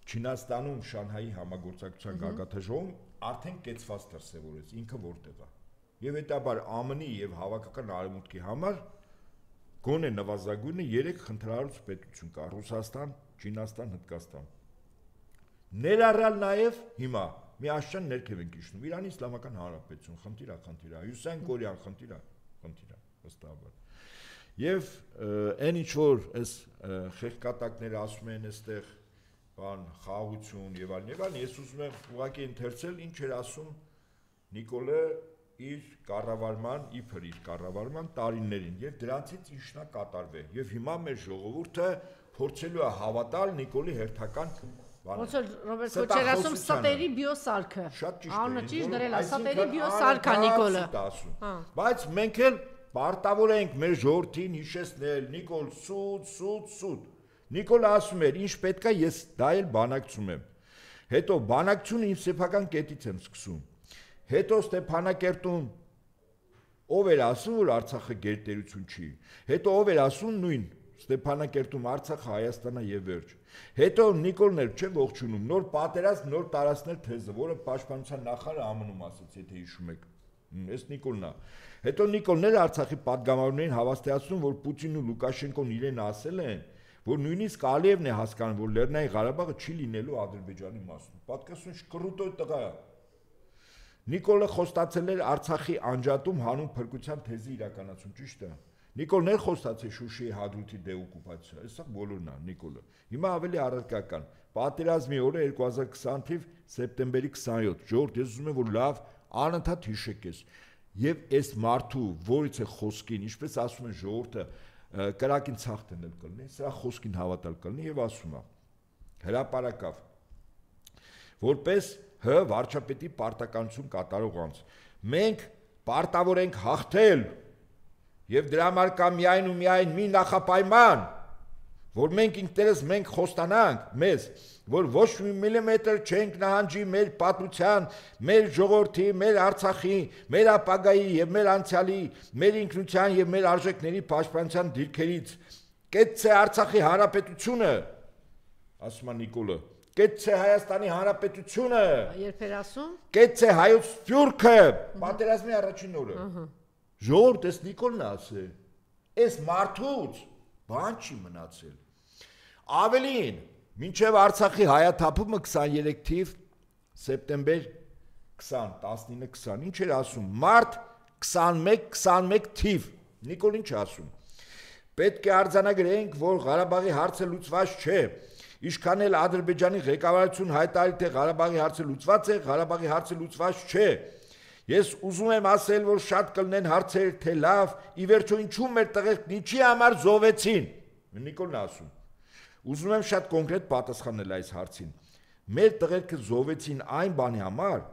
Չինաստանում Շանհայի համագործակցության գագաթաժողովում արդեն կեցված դրսևորեց, ինքը որտեղ է։ Եվ հետաբար ԱՄՆ-ի եւ հավաքական արևմուտքի համար գոնե նվազագույնը 3 խնդրահարույց պետություն կա՝ Ռուսաստան, Չինաստան, Հնդկաստան։ Ներառյալ նաև հիմա միաշան ներքև ենք իջնում Իրանի Իսլամական Հանրապետություն, խնդիր է, Հյուսիսային Կորեան, խնդիր է, վստահաբար։ Եվ այն ինչ որ այս խեղկատակները ասում են այստեղ բան խաղաղություն եւ այլն, ես ուզում եմ ուղղակի ընթերցել ինչ էր ասում Նիկոլը իր կառավարման տարիներին եւ դրանցից ինչն է կատարվել եւ հիմա մեր ժողովուրդը փորձելու է հավատալ Նիկոլի հերթական բանը։ Ոնց որ Ռոբերտ Քոչարը ասում ստերի բիոսարքը։ Անունը ճիշտ դրել է, ստերի բիոսարքա Նիկոլը։ Բայց մենք էլ պարտավոր ենք մեր ժողովրդին հիշեցնել Նիկոլ սուտ։ Նիկոլը ասում էր, ինչ պետք է ես դա էլ բանակցում եմ։ Հետո բանակցությունը իմ սեփական կետից եմ սկսում։ Հետո Ստեփանակերտում ով էր ասում, որ Արցախը գերտերություն չի։ Հետո ով էր ասում նույն Ստեփանակերտում Արցախը Հայաստանն է եւ վերջ։ Հետո Նիկոլն էլ չէ ողջունում, նոր պատերազմ, նոր տարածքներ թեզը, որը պաշտպանության նախարարը ԱՄՆ-ում ասաց, եթե հիշում եք։ Այս Նիկոլն է։ Հետո Նիկոլն էլ Արցախի падգամավորներին հավաստիացնում, որ Պուտինն ու Լուկաշենկոն իրեն ասել են, որ նույնիսկ Ալիևն է հասկանում, որ Լեռնային Ղարաբաղը չի լինելու Ադրբեջանի մասում։ Պատկասություն շկռուտո տղա է։ Նիկոլը խոստացել էր Արցախի անջատում հանուն փրկության թեզի իրականացում, ճիշտ է։ Նիկոլն էլ խոստացել Շուշիի Հադրութի դեօկուպացիա, սա բոլորն է Նիկոլը։ Հիմա ավելի առարկական։ Պատերազմի օրը 2020 թիվ սեպտեմբերի 27, ժողովուրդ, ես ուզում եմ որ լավ անընդհատ հիշեք ես։ եւ այս մարդու որից է խոսքին, ինչպես ասում են ժողովուրդը, կրակին ցախ դնել կլինի, սա խոսքին հավատալ կլինի եւ ասում է հրապարակավ որպես Հ վարչապետի պարտականություն կատարող անձ մենք պարտավոր ենք հաղթել եւ դրա համար կա միայն ու միայն մի նախապայման որ մենք ինքներս մենք խոստանանք մեզ որ ոչ մի միլիմետր չենք նահանջի մեր պատմության, մեր ժողովրդի, մեր Արցախի, մեր ապագայի եւ մեր անցյալի, մեր ինքնության եւ մեր արժեքների պաշտպանության դիրքերից։ Կեցցե Արցախի հանրապետությունը, ասում է Նիկոլը, կեցցե Հայաստանի հանրապետությունը։ Երբ էր ասում։ Կեցցե հայոց սփյուռքը, պատերազմի առաջին օրը։ Ժողովուրդ, էս Նիկոլն է ասել։ Էս մարդուց բան չի մնացել։ Ավելին Մինչև Արցախի հայաթափումը 23 թիվ սեպտեմբեր 20 ինչ էր ասում մարտ 21 թիվ Նիկոլ ինչ ասում պետք է արձանագրենք որ Ղարաբաղի հարցը լուծված չէ ինչքան էլ Ադրբեջանի ղեկավարություն հայտարարի թե Ղարաբաղի հարցը լուծված է Ղարաբաղի հարցը լուծված չէ Ես ուզում եմ ասել որ շատ կլինեն հարցեր թե լավ ի վերջո ինչու մեր տղերքն ինչի համար զոհվեցին Նիկոլն ասում Ուզում եմ շատ կոնկրետ պատասխանել այս հարցին։ Մեր տղերքը զոհվեցին այն բանի համար,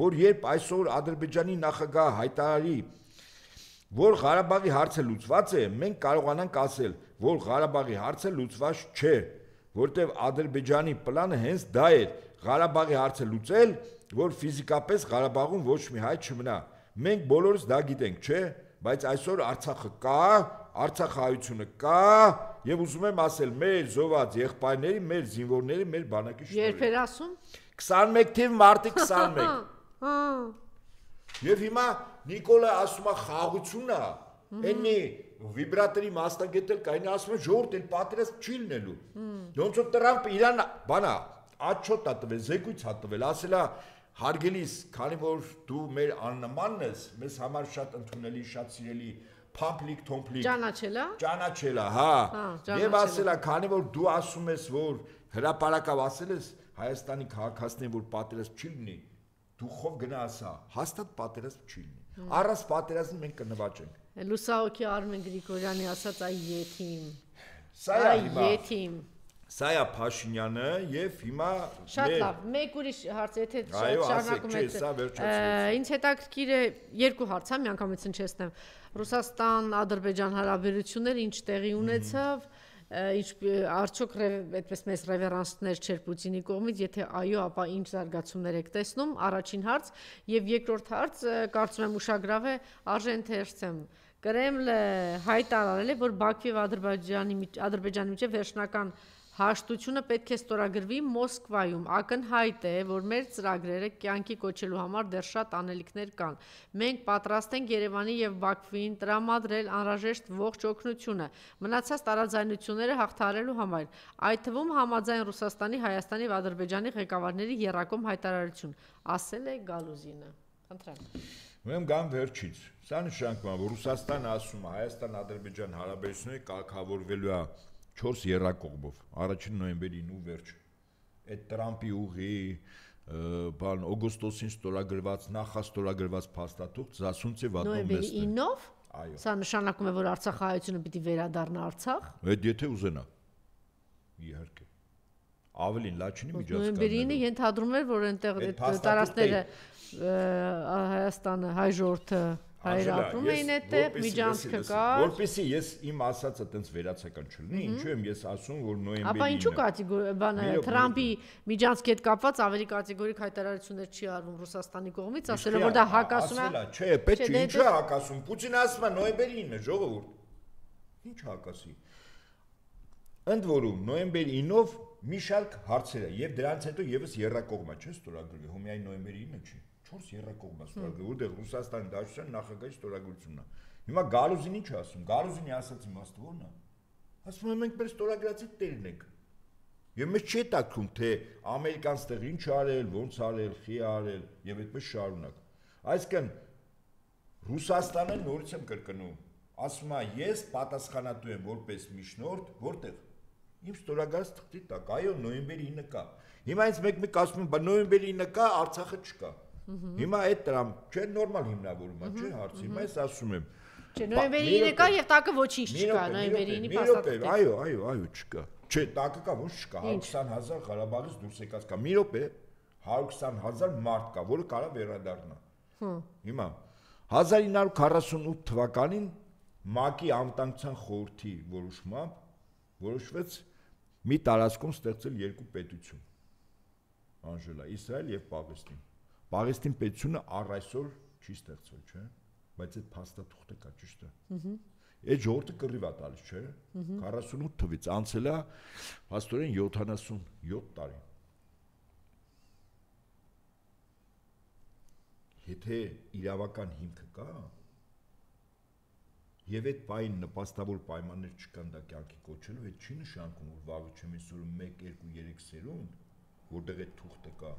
որ երբ այսօր Ադրբեջանի նախագահ հայտարարի, որ Ղարաբաղի հարցը լուծված է, մենք կարողանանք ասել, որ Ղարաբաղի հարցը լուծված չէ, որտեղ Ադրբեջանի պլանը հենց դա էր, Ղարաբաղի հարցը լուծել, որ ֆիզիկապես Ղարաբաղում ոչ մի հայ չմնա։ Մենք բոլորս դա գիտենք, չէ՞, բայց այսօր Արցախը կա, Արցախահայությունը կա, եւ ուզում եմ ասել մեր զոհված եղբայրների, մեր զինվորների, մեր բանակի շնորհիվ։ Երբ էր ասում։ 21 թիվ մարտի 21։ Եվ հիմա Նիկոլը ասում է խաղաղությունն է, այնի վիբրատորի մասնագետել կա, այնի ասում է ժողովուրդ էլ պատերազմ չի լինելու։ Ոնց որ Տրամպը իրան բանա, աչոտ է տվել, զեկույց է տվել, ասել է հարգելիս, քանի որ դու մեր աննմանն ես, մեզ համար շատ ընդունելի, շատ սիրելի Փամփլիկ թոմփլիկ ճանաչելա հա եւ ասելա քանի որ դու ասում ես որ հրապարակավ ասել ես Հայաստանի քաղաքացիներին որ պատերազմ չի լինի դու խով գնա ասա հաստատ պատերազմ չի լինի առանց պատերազմի մենք կնվաճենք Լուսահոգի Արմեն Գրիգորյանի ասած այ եթիմ սա է եթիմ Սա է Փաշինյանը եւ հիմա Շատ լավ, մեկ ուրիշ հարց, եթե շարունակում եք։ Ինձ հետաքրքիր է երկու հարց, հա, միանգամից հնչեցնեմ։ Ռուսաստան-Ադրբեջան հարաբերությունները ինչ տեղի ունեցավ, ինչ արդյոք այդպես մեծ ռևերանսներ չէր Պուտինի կողմից, եթե այո, ապա ինչ զարգացումներ եք տեսնում։ Առաջին հարց եւ երկրորդ հարց, կարծում եմ ուշագրավ է, արժե ընթերցեմ։ Կրեմլը հայտարարել է, որ Բաքվի եւ Ադրբեջանի միջև վերջնական Հաշտությունը պետք է ստորագրվի Մոսկվայում, ակնհայտ է, որ մեր ծրագրերը կյանքի կոչելու համար դեռ շատ անելիքներ կան։ Մենք պատրաստ ենք Երևանի եւ Բաքվին տրամադրել անհրաժեշտ ողջ օգնությունը, մնացած տարաձայնությունները հաղթահարելու համար, այդ թվում համաձայն Ռուսաստանի, Հայաստանի եւ Ադրբեջանի ղեկավարների եռակողմ հայտարարություն, ասել է Գալուզինը։ Խնդրեմ։ Ուրեմն գամ վերջից։ Սա նշանակում է, որ Ռուսաստանը ասում է Հայաստան-Ադրբեջան հարաբերությունները կարգավորվելու է 4 եռակողմով, առաջին նոյեմբերին ու վերջ։ Այդ Տրամպի ուղի, բան օգոստոսին ստորագրված, նախաստորագրված փաստաթուղթ Զասունցի վատոմեստը։ Նոյեմբերի 9-ով։ Այո։ Սա նշանակում է, որ Արցախահայությունը պիտի վերադառնա Արցախ։ Այդ եթե ուզենա։ Իհարկե։ Ավելին Լաչինի միջազգային։ Նոյեմբերի 9-ը ենթադրում էր, որ այնտեղ տարածքները Հայաստանը, հայ ժողովուրդը հայր ապրում էին այդտեղ, միջանցքը կար։ Որպեսզի ես իմ ասածը տենց վերացական չլինի, ինչու եմ ես ասում, որ նոյեմբերի 9-ը։ Ապա ինչու բանը Թրամփի միջանցքի հետ կապված ավելի կատեգորիկ հայտարարություններ չի արվում Ռուսաստանի կողմից, ասելով որ դա հակասում է։ Չէ, պետք չէ, ինչու է հակասում։ Պուտինը ասում է նոյեմբերի 9-ը, ժողովուրդ։ Ինչ հակասի։ Ընդ որում նոյեմբերի 9-ով մի շարք հարցեր է եւ դրանից հետո եւս եռակողմա չէ ստորագրվի, հո միայն նոյեմբերի 9-ը չի։ 4 եռակողմա ստորագրվի, որտեղ Ռուսաստանի Դաշնության նախագահի ստորագրությունն է։ Հիմա Գալուզին ինչ ասում։ Գալուզինի ասած իմաստը ո՞րն է։ Ասում եմ մենք մեր ստորագրածի տերն ենք։ Եվ մեզ չի տակում թե ամերիկանց տեղ ինչ արել, ոնց արել, խի արել եւ այդպես շարունակ։ Այսինքն Ռուսաստանը նորից եմ կրկնում, ասում է ես պատասխանատու եմ որպես միջնորդ, որտեղ իմ ստորագրած թղթի տակ, այո նոյեմբերի 9-ը կա։ Հիմա ինձ մեկ ասում են, բա նոյեմբերի 9-ը կա, Արցախը չկա։ Հիմա այդ դրամ, չէ, նորմալ հիմնավորում է, չէ, հարցը։ Հիմա ես ասում եմ։ Չէ, նոյեմբերի 9-ը կա եւ տակը ոչինչ չկա, նոյեմբերի 9-ի փաստաթղթ։ Այո, չկա։ Չէ, տակը կա, ոչ չկա, 120,000 Ղարաբաղից դուրս եկած կա։ Մի րոպե, 120,000 մարդ կա, որը կարա վերադառնա։ Հիմա 1948 թվականին ՄԱԿ-ի անվտանգության խորհրդի որոշմամբ որոշվեց մի տարածքում ստեղծել երկու պետություն։ Անժելա, Իսրայել եւ Պաղեստին։ Պաղեստին պետությունը առ այսօր չի ստեղծվել, չէ՞, բայց այդ փաստաթուղթը կա, ճիշտ է։ Այդ ժողովուրդը կռիվ է տալիս, չէ՞։ 48 թվից անցել է հաստորեն 77 տարի։ Եթե իրավական հիմքը կա, եւ այդ պայն նպաստավոր պայմաններ չկան դա կյանքի կոչելու, այդ չի նշանակում, որ վաղը չեմ իսուրում 1, 2, 3 սերունդ, որտեղ այդ թուղթը կա,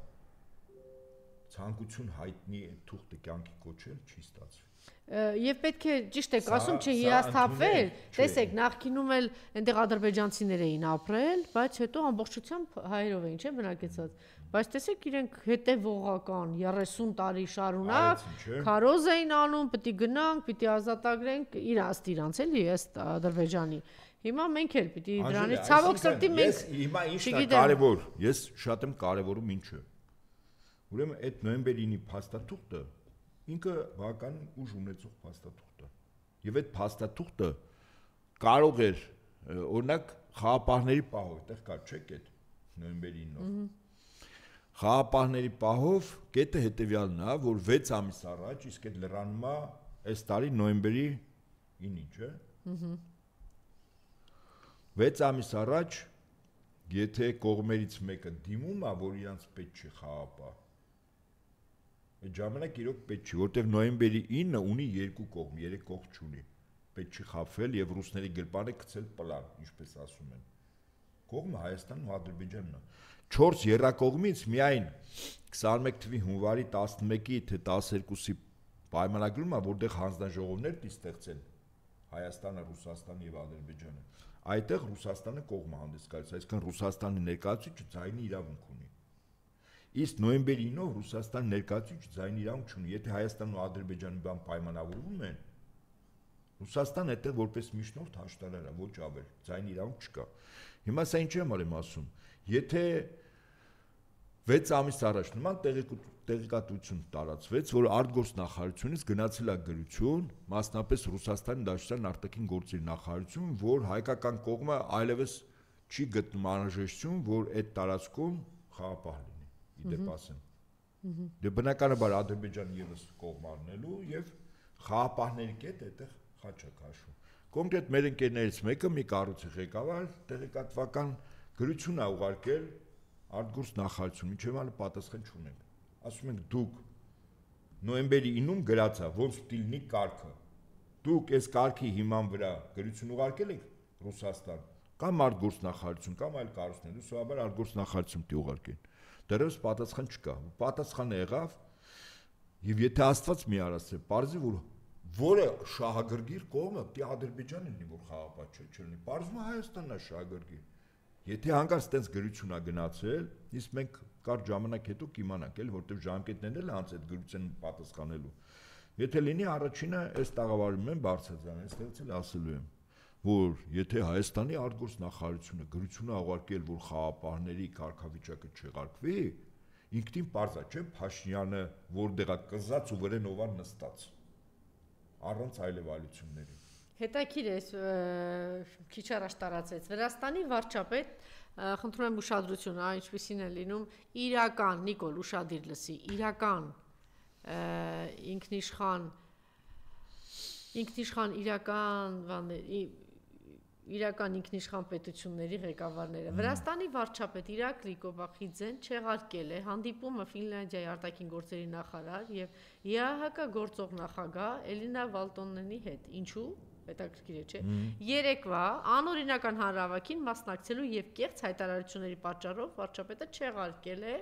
ցանկություն հայտնի այդ թուղթը կյանքի կոչել չի ստացվի։ Եվ պետք է ճիշտ եք ասում, չհիասթափվել, տեսեք, նախկինում էլ այնտեղ ադրբեջանցիներ էին ապրել, բայց հետո ամբողջությամբ հայերով էին, չէ՞, բնակեցած։ Բայց տեսեք, իրենք հետևողական 30 տարի շարունակ քարոզ էին անում, պիտի գնանք, պիտի ազատագրենք իրանց էլի, ըստ Ադրբեջանի։ Հիմա մենք էլ պիտի դրանից ցավոք սրտի մենք հիմա ինչն է կարևոր, ես շատ եմ կարևորում ինչը։ Ուրեմն այդ նոյեմբերի 9-ի փաստաթուղթը ինքը բավականին ուժ ունեցող փաստաթուղթ է։ Եվ այդ փաստաթուղթը կարող էր օրինակ խաղապահների պահով, այդտեղ կա չէ՞ այդ նոյեմբերի 9-ով։ Խաղապահների պահով կետը հետևյալն է, որ 6 ամիս առաջ, իսկ այդ լրանումա այս տարի նոյեմբերի 9-ի, չէ՞։ 6 ամիս առաջ, եթե կողմերից մեկը դիմում է, որ իրանց պետք չի խաղապահ, այդ ժամանակ իրոք պետք չի, որտեղ նոյեմբերի 9-ը ունի երկու կողմ, 3 կողմ չունի, պետք չի խաբվել եւ ռուսների գրպանը գցել պլան, ինչպես ասում են։ Կողմը Հայաստանն ու Ադրբեջանն է։ 4 եռակողմից միայն 21 թվականի հունվարի 11-ի թե 12-ի պայմանագրում է, որտեղ հանձնաժողովներ դի ստեղծեն Հայաստանը, Ռուսաստանը եւ Ադրբեջանը։ Այդտեղ Ռուսաստանը կողմ է հանդես գալիս, այսինքն Ռուսաստանի ներկայացուցիչը ձայնի իրավունք ունի։ Իսկ նոյեմբերի 9-ով Ռուսաստանի ներկայացուցիչը ձայնի իրավունք չունի։ Եթե Հայաստանն ու Ադրբեջանը բան պայմանավորվում են, Ռուսաստանը այդտեղ որպես միջնորդ հաշտարար է, ոչ ավել, ձայնի իրավունք չկա։ Հիմա սա ինչ եմ ասում։ Եթե 6 ամիս առաջ նման տեղեկատվություն տարածվեց, որ արտգործնախարարությունից գնացել է գրություն, մասնապես Ռուսաստանի Դաշնության արտաքին գործերի նախարարություն, որ հայկական կողմը այլևս չի գտնում անհրաժեշտություն, որ այդ տարածքում խաղապահ լինի, իդեպ ասեմ։ Դե բնականաբար Ադրբեջանը եւս կողմ առնելու եւ խաղապահների կետ այդտեղ խաչ է քաշում։ Կոնկրետ մեր ընկերներից մեկը մի կառույցի ղեկավար տեղեկատվական գրություն է ուղարկել արտգործնախարարություն, ինչեւ ալը պատասխան չունենք։ Ասում ենք դուք նոյեմբերի 9-ում գրած է, ոնց պիտի լինի կարգը։ Դուք այս կարգի հիման վրա գրություն ուղարկել եք Ռուսաստան, կամ արտգործնախարարություն, կամ այլ կառույցներ, սովորաբար արտգործնախարարություն պիտի ուղարկեն։ Դեռևս պատասխան չկա։ Պատասխանը եղավ, եւ եթե Աստված մի արասե, պարզի որ որը շահագրգիռ կողմը պիտի Ադրբեջանն լինի, որ խաղապահ չլինի։ Պարզվում է Հայաստանն է շահագրգիռ։ Եթե հանկարծ տենց գրություն է գնացել, իսկ մենք կարճ ժամանակ հետո կիմանանք, էլ որտեղ ժամկետներն էլ անց այդ գրության պատասխանելու։ Եթե լինի առաջինը այս տաղավարում եմ Բարձրաձայն, այստեղից էլ ասելու եմ, որ եթե Հայաստանի արտգործնախարարությունը գրություն է ուղարկել, որ խաղապահների կարգավիճակը չեղարկվի, ինքնին պարզ է, չէ՞, Փաշինյանը որտեղ է կզած ու վրենով է նստած, առանց այլևալությունների։ Հետաքրիր է, քիչ առաջ տարածեց Վրաստանի վարչապետ, խնդրում եմ ուշադրություն, ինչպիսին է լինում իրական, Նիկոլ, ուշադիր լսի, իրական իրական ինքնիշխան պետությունների ղեկավարները։ Վրաստանի վարչապետ Իրակլի Կոբախիձեն չեղարկել է հանդիպումը Ֆինլանդիայի արտաքին գործերի նախարար եւ ԵԱՀԿ գործող նախագահ Էլինա Վալտոնենի հետ։ Ինչու՞։ Հետաքրքիր է, չէ՞։ Երեկվա անօրինական հանրահավաքին մասնակցելու եւ կեղծ հայտարարությունների պատճառով վարչապետը չեղարկել է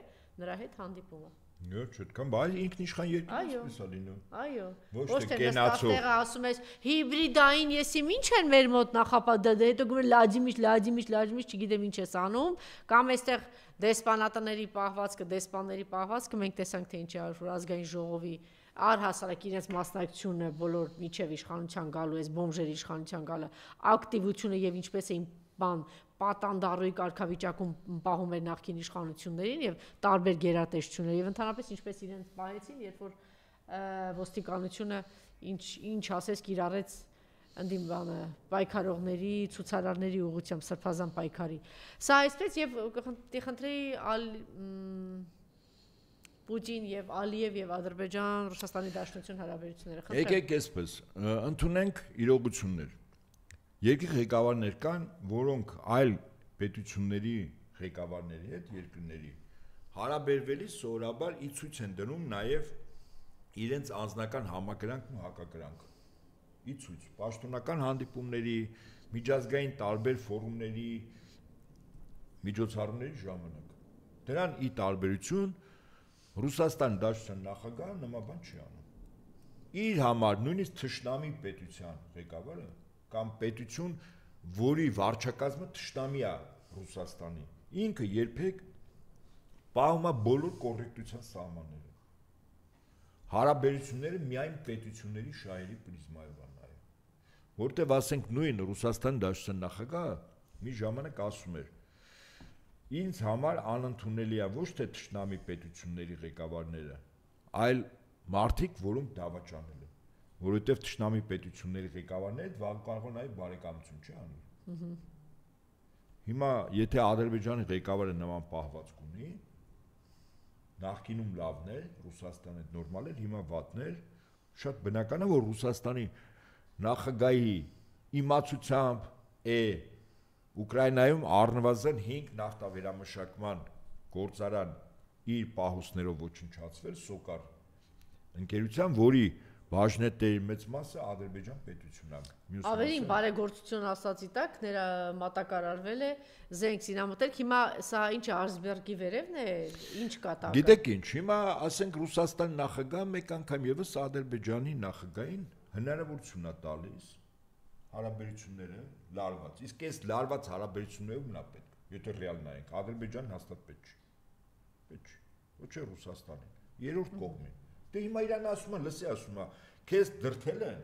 նրա հետ հանդիպումը։ Չտկան, բայց ինքնիշխան երկիրից էս է լինում։ Այո։ Ոչ թե կենացող։ Տեղը ասում ես հիբրիդային եսիմ ինչ են մեր մոտ նախապատդ, հետո գում լաջիմիջ, չգիտեմ ինչ ես անում, կամ այստեղ դեսպանատների պահվածքը մենք տեսանք թե ինչ է որ ազգային ժողովի առհասարակ իրենց մասնակցությունը բոլոր միջև իշխանության գալու, այս բոմժերի իշխանության գալը, ակտիվությունը եւ ինչպես էին պատանդառոյի կարգավիճակում պահում էր նախկին իշխանություններին եւ տարբեր գերատեսչություններ եւ ընդհանրապես ինչպես իրենց պահեցին, երբ որ ոստիկանությունը ինչ ասես կիրառեց ընդդիմանը պայքարողների, ցուցարարների ուղղությամբ սրբազան պայքարի։ Սա այսպես եւ խնդրեի Պուտին եւ Ալիև եւ Ադրբեջան, Ռուսաստանի Դաշնություն հարաբերությունները։ Եկեք այսպես, ընդունենք իրողություններ։ Երկրի ղեկավարներ կան, որոնք այլ պետությունների ղեկավարների հետ երկրների հարաբերվելիս սովորաբար ի ցույց են դնում նաև իրենց անձնական համակրանքն ու հակակրանքը։ Ի ցույց պաշտոնական հանդիպումների, միջազգային տարբեր ֆորումների, միջոցառումների ժամանակ։ Դրան ի տարբերություն Ռուսաստան Դաշնության նախագահը նման բան չի անում։ Իր համար նույնիսկ թշնամի պետության ղեկավարը կամ պետություն, որի վարչակազմը թշնամի է Ռուսաստանի, ինքը երբեք պահում է բոլոր կոռեկտության սահմանները։ Հարաբերությունները միայն պետությունների շահերի պրիզմայով են նայում։ Որտեւ ասենք նույն Ռուսաստան Դաշնության նախագահը մի ժամանակ ասում էր. Ինձ համար անընդունելի է ոչ թե թշնամի պետությունների ղեկավարները, այլ մարդիկ, որոնք դավաճանել են, որովհետև թշնամի պետությունների ղեկավարները կարող են այլ բարեկամություն չի անում։ Հիմա եթե Ադրբեջանի ղեկավարը նման պահվածք ունի, նախկինում լավն էր, Ռուսաստանը նորմալ էր, հիմա վատն էր, շատ բնական է, որ Ռուսաստանի նախագահի իմացությամբ Ուկրաինայում առնվազն 5 նավթավերամշակման գործարան իր պահուստներով ոչնչացվել Սոկար ընկերության, որի բաժնետերի մեծ մասը Ադրբեջան պետությունն է։ Ավելին բարեգործություն ասացի տակ նրա մատակարարվել է զենք զինամթերք, հիմա սա ինչ է Արզբերգի վերևն է, ինչ կատակ։ Գիտեք ինչ, հիմա ասենք Ռուսաստանի նախագահը մեկ անգամ եւս Ադրբեջանի նախագահին հնարավորություն է տալիս հարաբերությունները լարված, իսկ այս լարված հարաբերություններում նա պետք, եթե ռեալ նայենք, Ադրբեջանն հաստատ պետք չի, ոչ է Ռուսաստանին, երրորդ կողմին, դե հիմա իրան ասում են, լսի ասում է, քեզ դրթել են,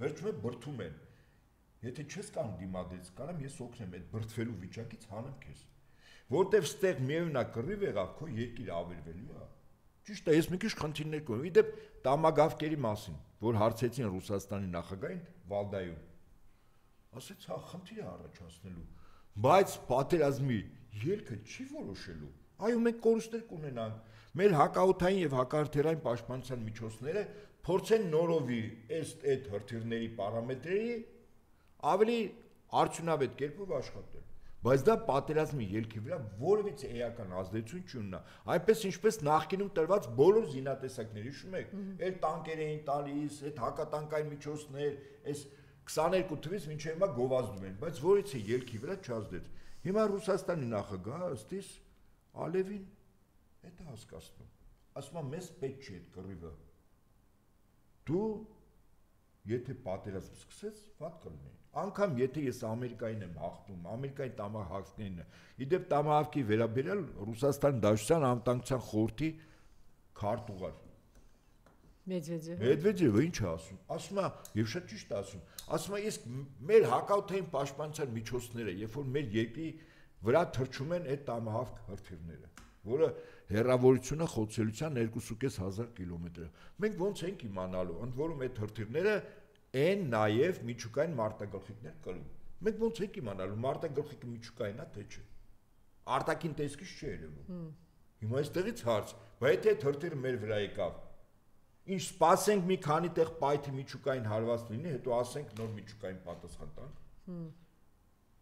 վերջում է բրթում են, եթե չես կան դիմադրից, կարամ ես օգնեմ այդ բրթվելու վիճակից հանեմ քեզ, որտև ստեղ միևնա կռիվ եղավ, քո երկիր ավերվելու է, ճիշտ է, ես մի քիչ խնդիրներ կունեմ, իդեպ տամագավկերի մասին, որ հարցեցին Ռուսաստանի նախագահին Վալդայում ասեց, հա, խնդիր է առաջացնելու, բայց պատերազմի ելքը չի որոշելու, այո, մենք կորուստներ կունենանք, մեր հակաօդային եւ հակարդերային պաշտպանության միջոցները փորձեն նորովի այդ հրթիռների պարամետրերի ավելի արդյունավետ կերպով աշխատել, բայց դա պատերազմի ելքի վրա որևիցե էական ազդեցություն չունենա, այնպես ինչպես նախկինում տրված բոլոր զինատեսակների, հիշում եք, այդ տանկեր էին տալիս, այդ հակատանկային միջոցներ, այս 22 թվից մինչև հիմա գովազդում են, բայց որից է ելքի վրա չազդեց։ Հիմա Ռուսաստանի նախագահը ըստիս Ալևին այդ է հասկացնում։ Ասում է մեզ պետք չի այդ կռիվը։ Դու եթե պատերազմ սկսես, վատ կլինի։ Անկամ եթե ես Ամերիկային եմ հաղթում, Ամերիկայի տամահավքներն է։ Իդեպ տամահավքի վերաբերյալ Ռուսաստանի Դաշնության անվտանգության խորհրդի քարտուղար Մեդվեդևը ինչ է ասում։ Ասում է, եւ շատ ճիշտ ասում։ Ասում է, իսկ մեր հակաօդային պաշտպանության միջոցները, երբ որ մեր երկրի վրա թռչում են այդ տամահավք հրթիռները, որը հեռավորությունը խոցելիության 2.500 կիլոմետր է։ Մենք ոնց ենք իմանալու, ընդ որում այդ հրթիռները են նաեւ միջուկային մարտագլխիկներ կրում։ Մենք ոնց ենք իմանալու, մարտագլխիկը միջուկային է թե չէ։ Արտաքին տեսքից չի երևում։ Հիմա այստեղից հարց, բայց եթե այդ հրթիռը մեր վրա եկավ, ինչ սպասենք մի քանի տեղ պայթի միջուկային հարված լինի, հետո ասենք նոր միջուկային պատասխան տանք։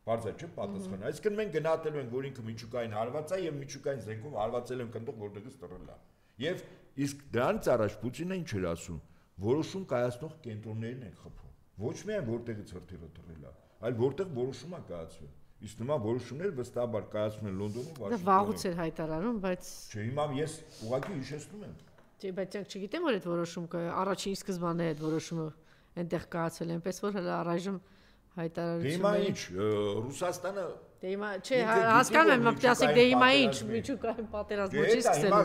Բարձր չէ պատասխանը։ Այսինքն մենք գնահատելու ենք, որ ինքը միջուկային հարված է եւ միջուկային զենքով հարվածել են կնդող որտեղից տրել է։ Եվ իսկ դրանից առաջ Պուտինը ինչ էր ասում, որոշում կայացնող կենտրոններին են խփում։ Ոչ միայն որտեղից հրթիռը տրել է, այլ որտեղ որոշում է կայացվել։ Իսկ նման որոշումներ վստահաբար կայացվում են Լոնդոնում, Վաշինգտոնում։ Վաղուց էր հայտարարում, բայց Չէ, հիմա ես ուղղակի հիշեցնում եմ։ Չէ, բայց չգիտեմ որ այդ որոշում կա, առաջին սկզբանե այդ որոշումը այնտեղ կայացել է, այնպես որ հələ առայժմ հայտարարությունը։ Հիմա ինչ, Ռուսաստանը Դե հիմա, չէ, հասկանում եմ, մտածեք, դե հիմա ինչ, միջուկային պատերազմ չի սկսելու։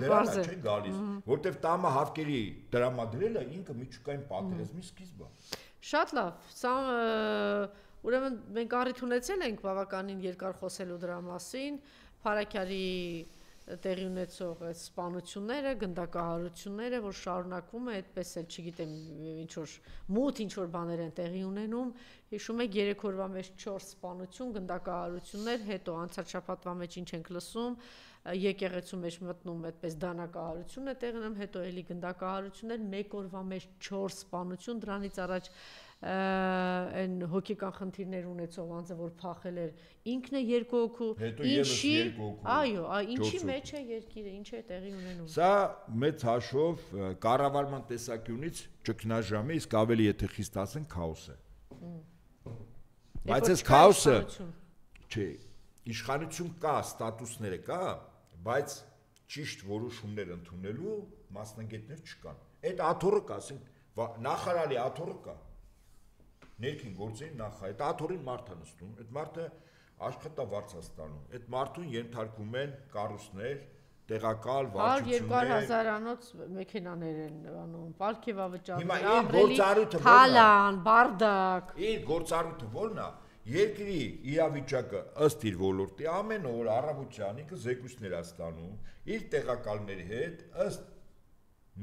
Դրանա չէ գալիս, որտեվ տամը հավքերի դրամադրելը ինքը միջուկային պատերազմի սկիզբը։ Շատ լավ, սա ուրեմն մենք առիթ ունեցել ենք բավականին երկար խոսելու դրա մասին, Փարաքյարի տեղի ունեցող այս սպանությունները, գնդակահարությունները, որ շարունակվում է, այդպես էլ չգիտեմ, ինչ որ մութ ինչ որ բաներ են տեղի ունենում։ Հիշում եք 3 օրվա մեջ 4 սպանություն, գնդակահարություններ, հետո անցած շաբաթվա մեջ ինչ ենք լսում, եկեղեցու մեջ մտնում այդպես դանակահարություն է տեղի ունենում, հետո էլի գնդակահարություններ, 1 օրվա մեջ 4 սպանություն, դրանից առաջ այն հոգեկան խնդիրներ ունեցող անձը, որ փախել էր, ինքն է 2 հոգու, ինչի, այո, ինչի մեջ է երկիրը, ինչ է տեղի ունենում։ Սա մեծ հաշվով կառավարման տեսանկյունից ճգնաժամ է, իսկ ավելի եթե խիստ ասեն քաոս է։ Բայց այս քաոսը, չէ, իշխանություն կա, ստատուսները կա, բայց ճիշտ որոշումներ ընդունելու մասնագետներ չկան։ Այդ աթոռը կա, ասենք, նախարարի աթոռը կա։ Ներքին գործերի նախարար, այդ աթոռին մարդ է նստում, այդ մարդը աշխատավարձ է ստանում, այդ մարդուն ենթարկում են կառույցներ, տեղակալ վարչություններ, 100,000-անոց մեքենաներ են անում, պարգևա վճարում, գործառույթը թալան, բարդակ։ Իր գործառույթը ո՞րն է։ Երկրի իրավիճակը ըստ իր ոլորտի ամեն օր առավոտյան ինքը զեկույցներ է ստանում, իր տեղակալների հետ ըստ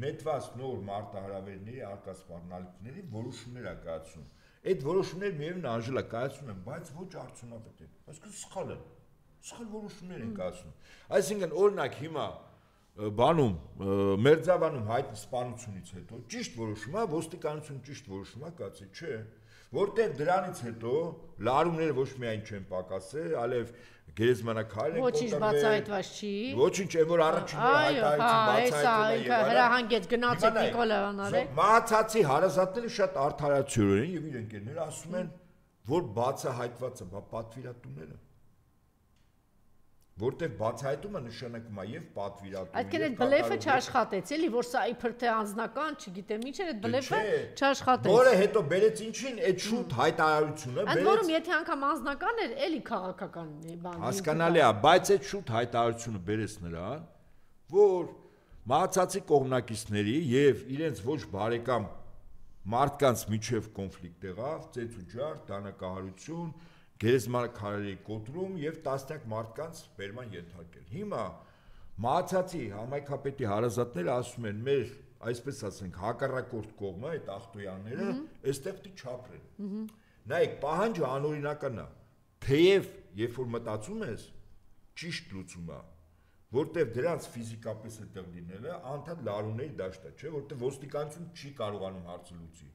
նետված նոր մարտահրավերների արկածպառնալիքների որոշումներ է կայացում։ Այդ որոշումները միևնույն անժելա կայացում են, բայց ոչ արդյունավետ են։ Այսինքն սխալ են։ Սխալ որոշումներ են կայացում։ Այսինքն օրինակ հիմա բանում Մերձավանում հայտնի սպանությունից հետո ճիշտ որոշում է, ոստիկանությունը ճիշտ որոշում է կայացել, չէ։ Որտեղ դրանից հետո լարումները ոչ միայն չեն պակասել, այլև գերեզմանակայել են Ոչինչ բացահայտված չի։ Ոչինչ է որ առաջինները հայտարարեցին բացահայտել հրահանգեց գնացեք Նիկոլայանարը։ Մահացածի հարազատները շատ արդարացիորեն են եւ իր ընկերները ասում են, որ բացահայտված է պատվիրատուները։ Որտեղ բացահայտումը նշանակում է եւ պատվիրատու։ Այդքան այդ բլեֆը չաշխատեց, էլի որ սա իբր թե անձնական, չգիտեմ ինչ էր այդ բլեֆը չաշխատեց։ Որը հետո բերեց ինչին այդ շուտ հայտարարությունը բերեց։ Այդ որում եթե անգամ անձնական էր, էլի քաղաքական բան։ Հասկանալի է, բայց այդ շուտ հայտարարությունը բերեց նրան, որ մահացածի կողմնակիցների եւ իրենց ոչ բարեկամ մարդկանց միջև կոնֆլիկտ եղավ, ծեծուջար, դանակահարություն, գերեզմանակարերի կոտրում եւ տասնյակ մարդկանց բերման ենթարկել։ Հիմա մահացածի համայնքապետի հարազատները ասում են, մեր, այսպես ասենք, հակառակորդ կողմը, այդ ախտոյանները, այստեղ դի չապրեն։ Նայեք, պահանջը անօրինական է, թեև երբ որ մտածում ես, ճիշտ լուծում է, որտեղ դրանց ֆիզիկապես այդտեղ լինելը անդադ լարումների դաշտ է, չէ, որտեղ ոստիկանություն չի կարողանում հարցը լուծի։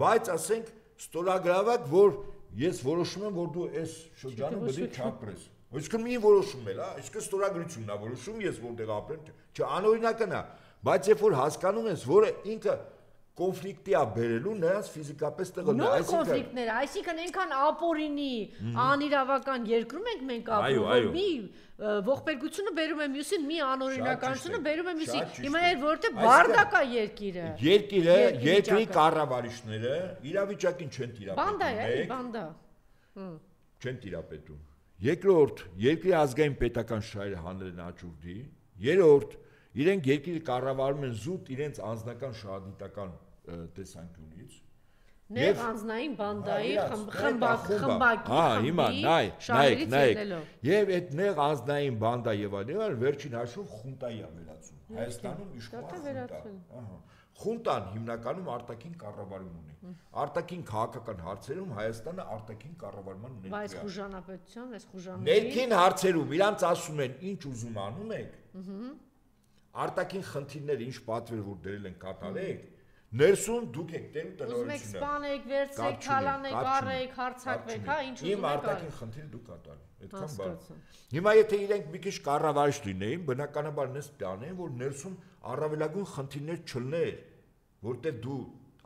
Բայց ասենք ստորագրավակ, որ ես որոշում եմ, որ դու այս շրջանում պետք է չապրես։ Այսինքն մի որոշում էլ, հա, այսինքն ստորագրությունն է որոշում, ես որտեղ ապրեմ, չէ, անօրինական է, բայց երբ որ հասկանում ես, որը ինքը կոնֆլիկտի է բերելու, նրանց ֆիզիկապես տեղը նա, այսինքն կոնֆլիկտները, այսինքն այնքան ապօրինի, անիրավական երկրում ենք մենք ապրում, որ մի ողբերգությունը բերում է մյուսին, մի անօրինականությունը բերում է մյուսին։ Հիմա էր որտեղ բարդակ է երկիրը։ Երկրի կառավարիչները իրավիճակին չեն տիրապետում։ Բանդա է, բանդա։ Չեն տիրապետում։ Երկրորդ, երկրի ազգային պետական շահերը հանել են աճուրդի։ Երրորդ, իրենք երկիրը կառավարում են զուտ իրենց անձնական շահադիտական տեսանկյունից։ Նեղ անձնային բանդայի խմբակի հիմա նայեք, եւ այդ նեղ անձնային բանդա եւ այլն վերջին հաշվով խունտայի է վերածում։ Հայաստանում իշխող խունտա։ Խունտան հիմնականում արտաքին կառավարում ունի։ Արտաքին քաղաքական հարցերում Հայաստանը արտաքին կառավարման ներկայ է։ Բայց խուժանապետության, այս խուժանների ներքին հարցերում իրանց ասում են ինչ ուզում անում եք։ Արտաքին խնդիրները ինչ պատվեր որ դրել են կատարեք, ներսում դուք եք տերու տնօրենությունը։ Ուզում եք սպանեք, վերցրեք, թալանեք, առեք, հարցակվեք, հա, ինչ ուզում եք։ Իմ արտաքին խնդիրը դուք կատարեք, այդքան բան։ Հիմա եթե իրենք մի քիչ կառավարիչ լինեին, բնականաբար նես տանեն, որ ներսում առավելագույն խնդիրներ չլներ, որտեղ դու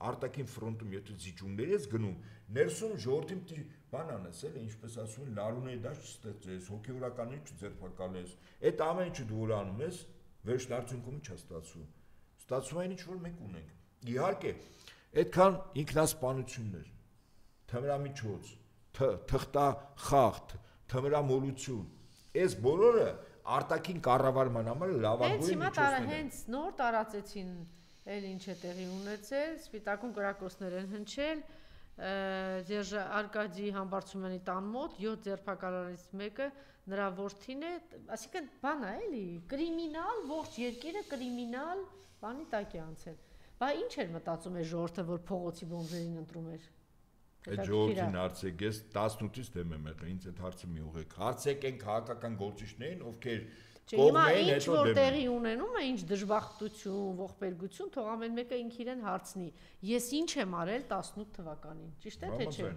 արտաքին ֆրոնտում եթե զիջումներ ես գնում, Ներսում ժողովրդին պիտի բան անես, էլի, ինչպես ասում են, լարունի դաշտ ստեղծես, հոգեորականի չձերբակալես։ Այդ ամեն ինչը դու որ անում ես, վերջն արդյունքում ի՞նչ է ստացվում։ Ստացվում է ինչ որ մենք ունենք։ Իհարկե, այդքան ինքնասպանություններ, թմրամիջոց, թղթախաղ, թմրամոլություն, այս բոլորը արտաքին կառավարման համար լավագույն միջոցներ են։ Հենց նոր տարածեցին, էլ ինչ է տեղի ունեցել, Սպիտակում կրակոցներ են հնչել, Արկադի Համբարձումյանի տան մոտ 7 ձերբակալներից մեկը նրա որդին է, այսինքն բան է էլի, կրիմինալ, ողջ երկիրը կրիմինալ բանի տակ է անցել։ Բա ինչ էր մտածում է ժողովուրդը, որ փողոցի բոմբերին ընտրում էր։ Այդ ժողովրդին հարցեք, ես 18-ից դեմ եմ եղել, ինձ այդ հարցը մի ուղղեք։ Հարցեք այն քաղաքական գործիչներին, ովքեր կողմեն հետո դեմ են։ Տեղի ունենում է, ինչ դժբախտություն, ողբերգություն, թող ամեն մեկը ինքն իրեն հարցնի։ Ես ինչ եմ արել 18 թվականին, ճիշտ է թե չէ։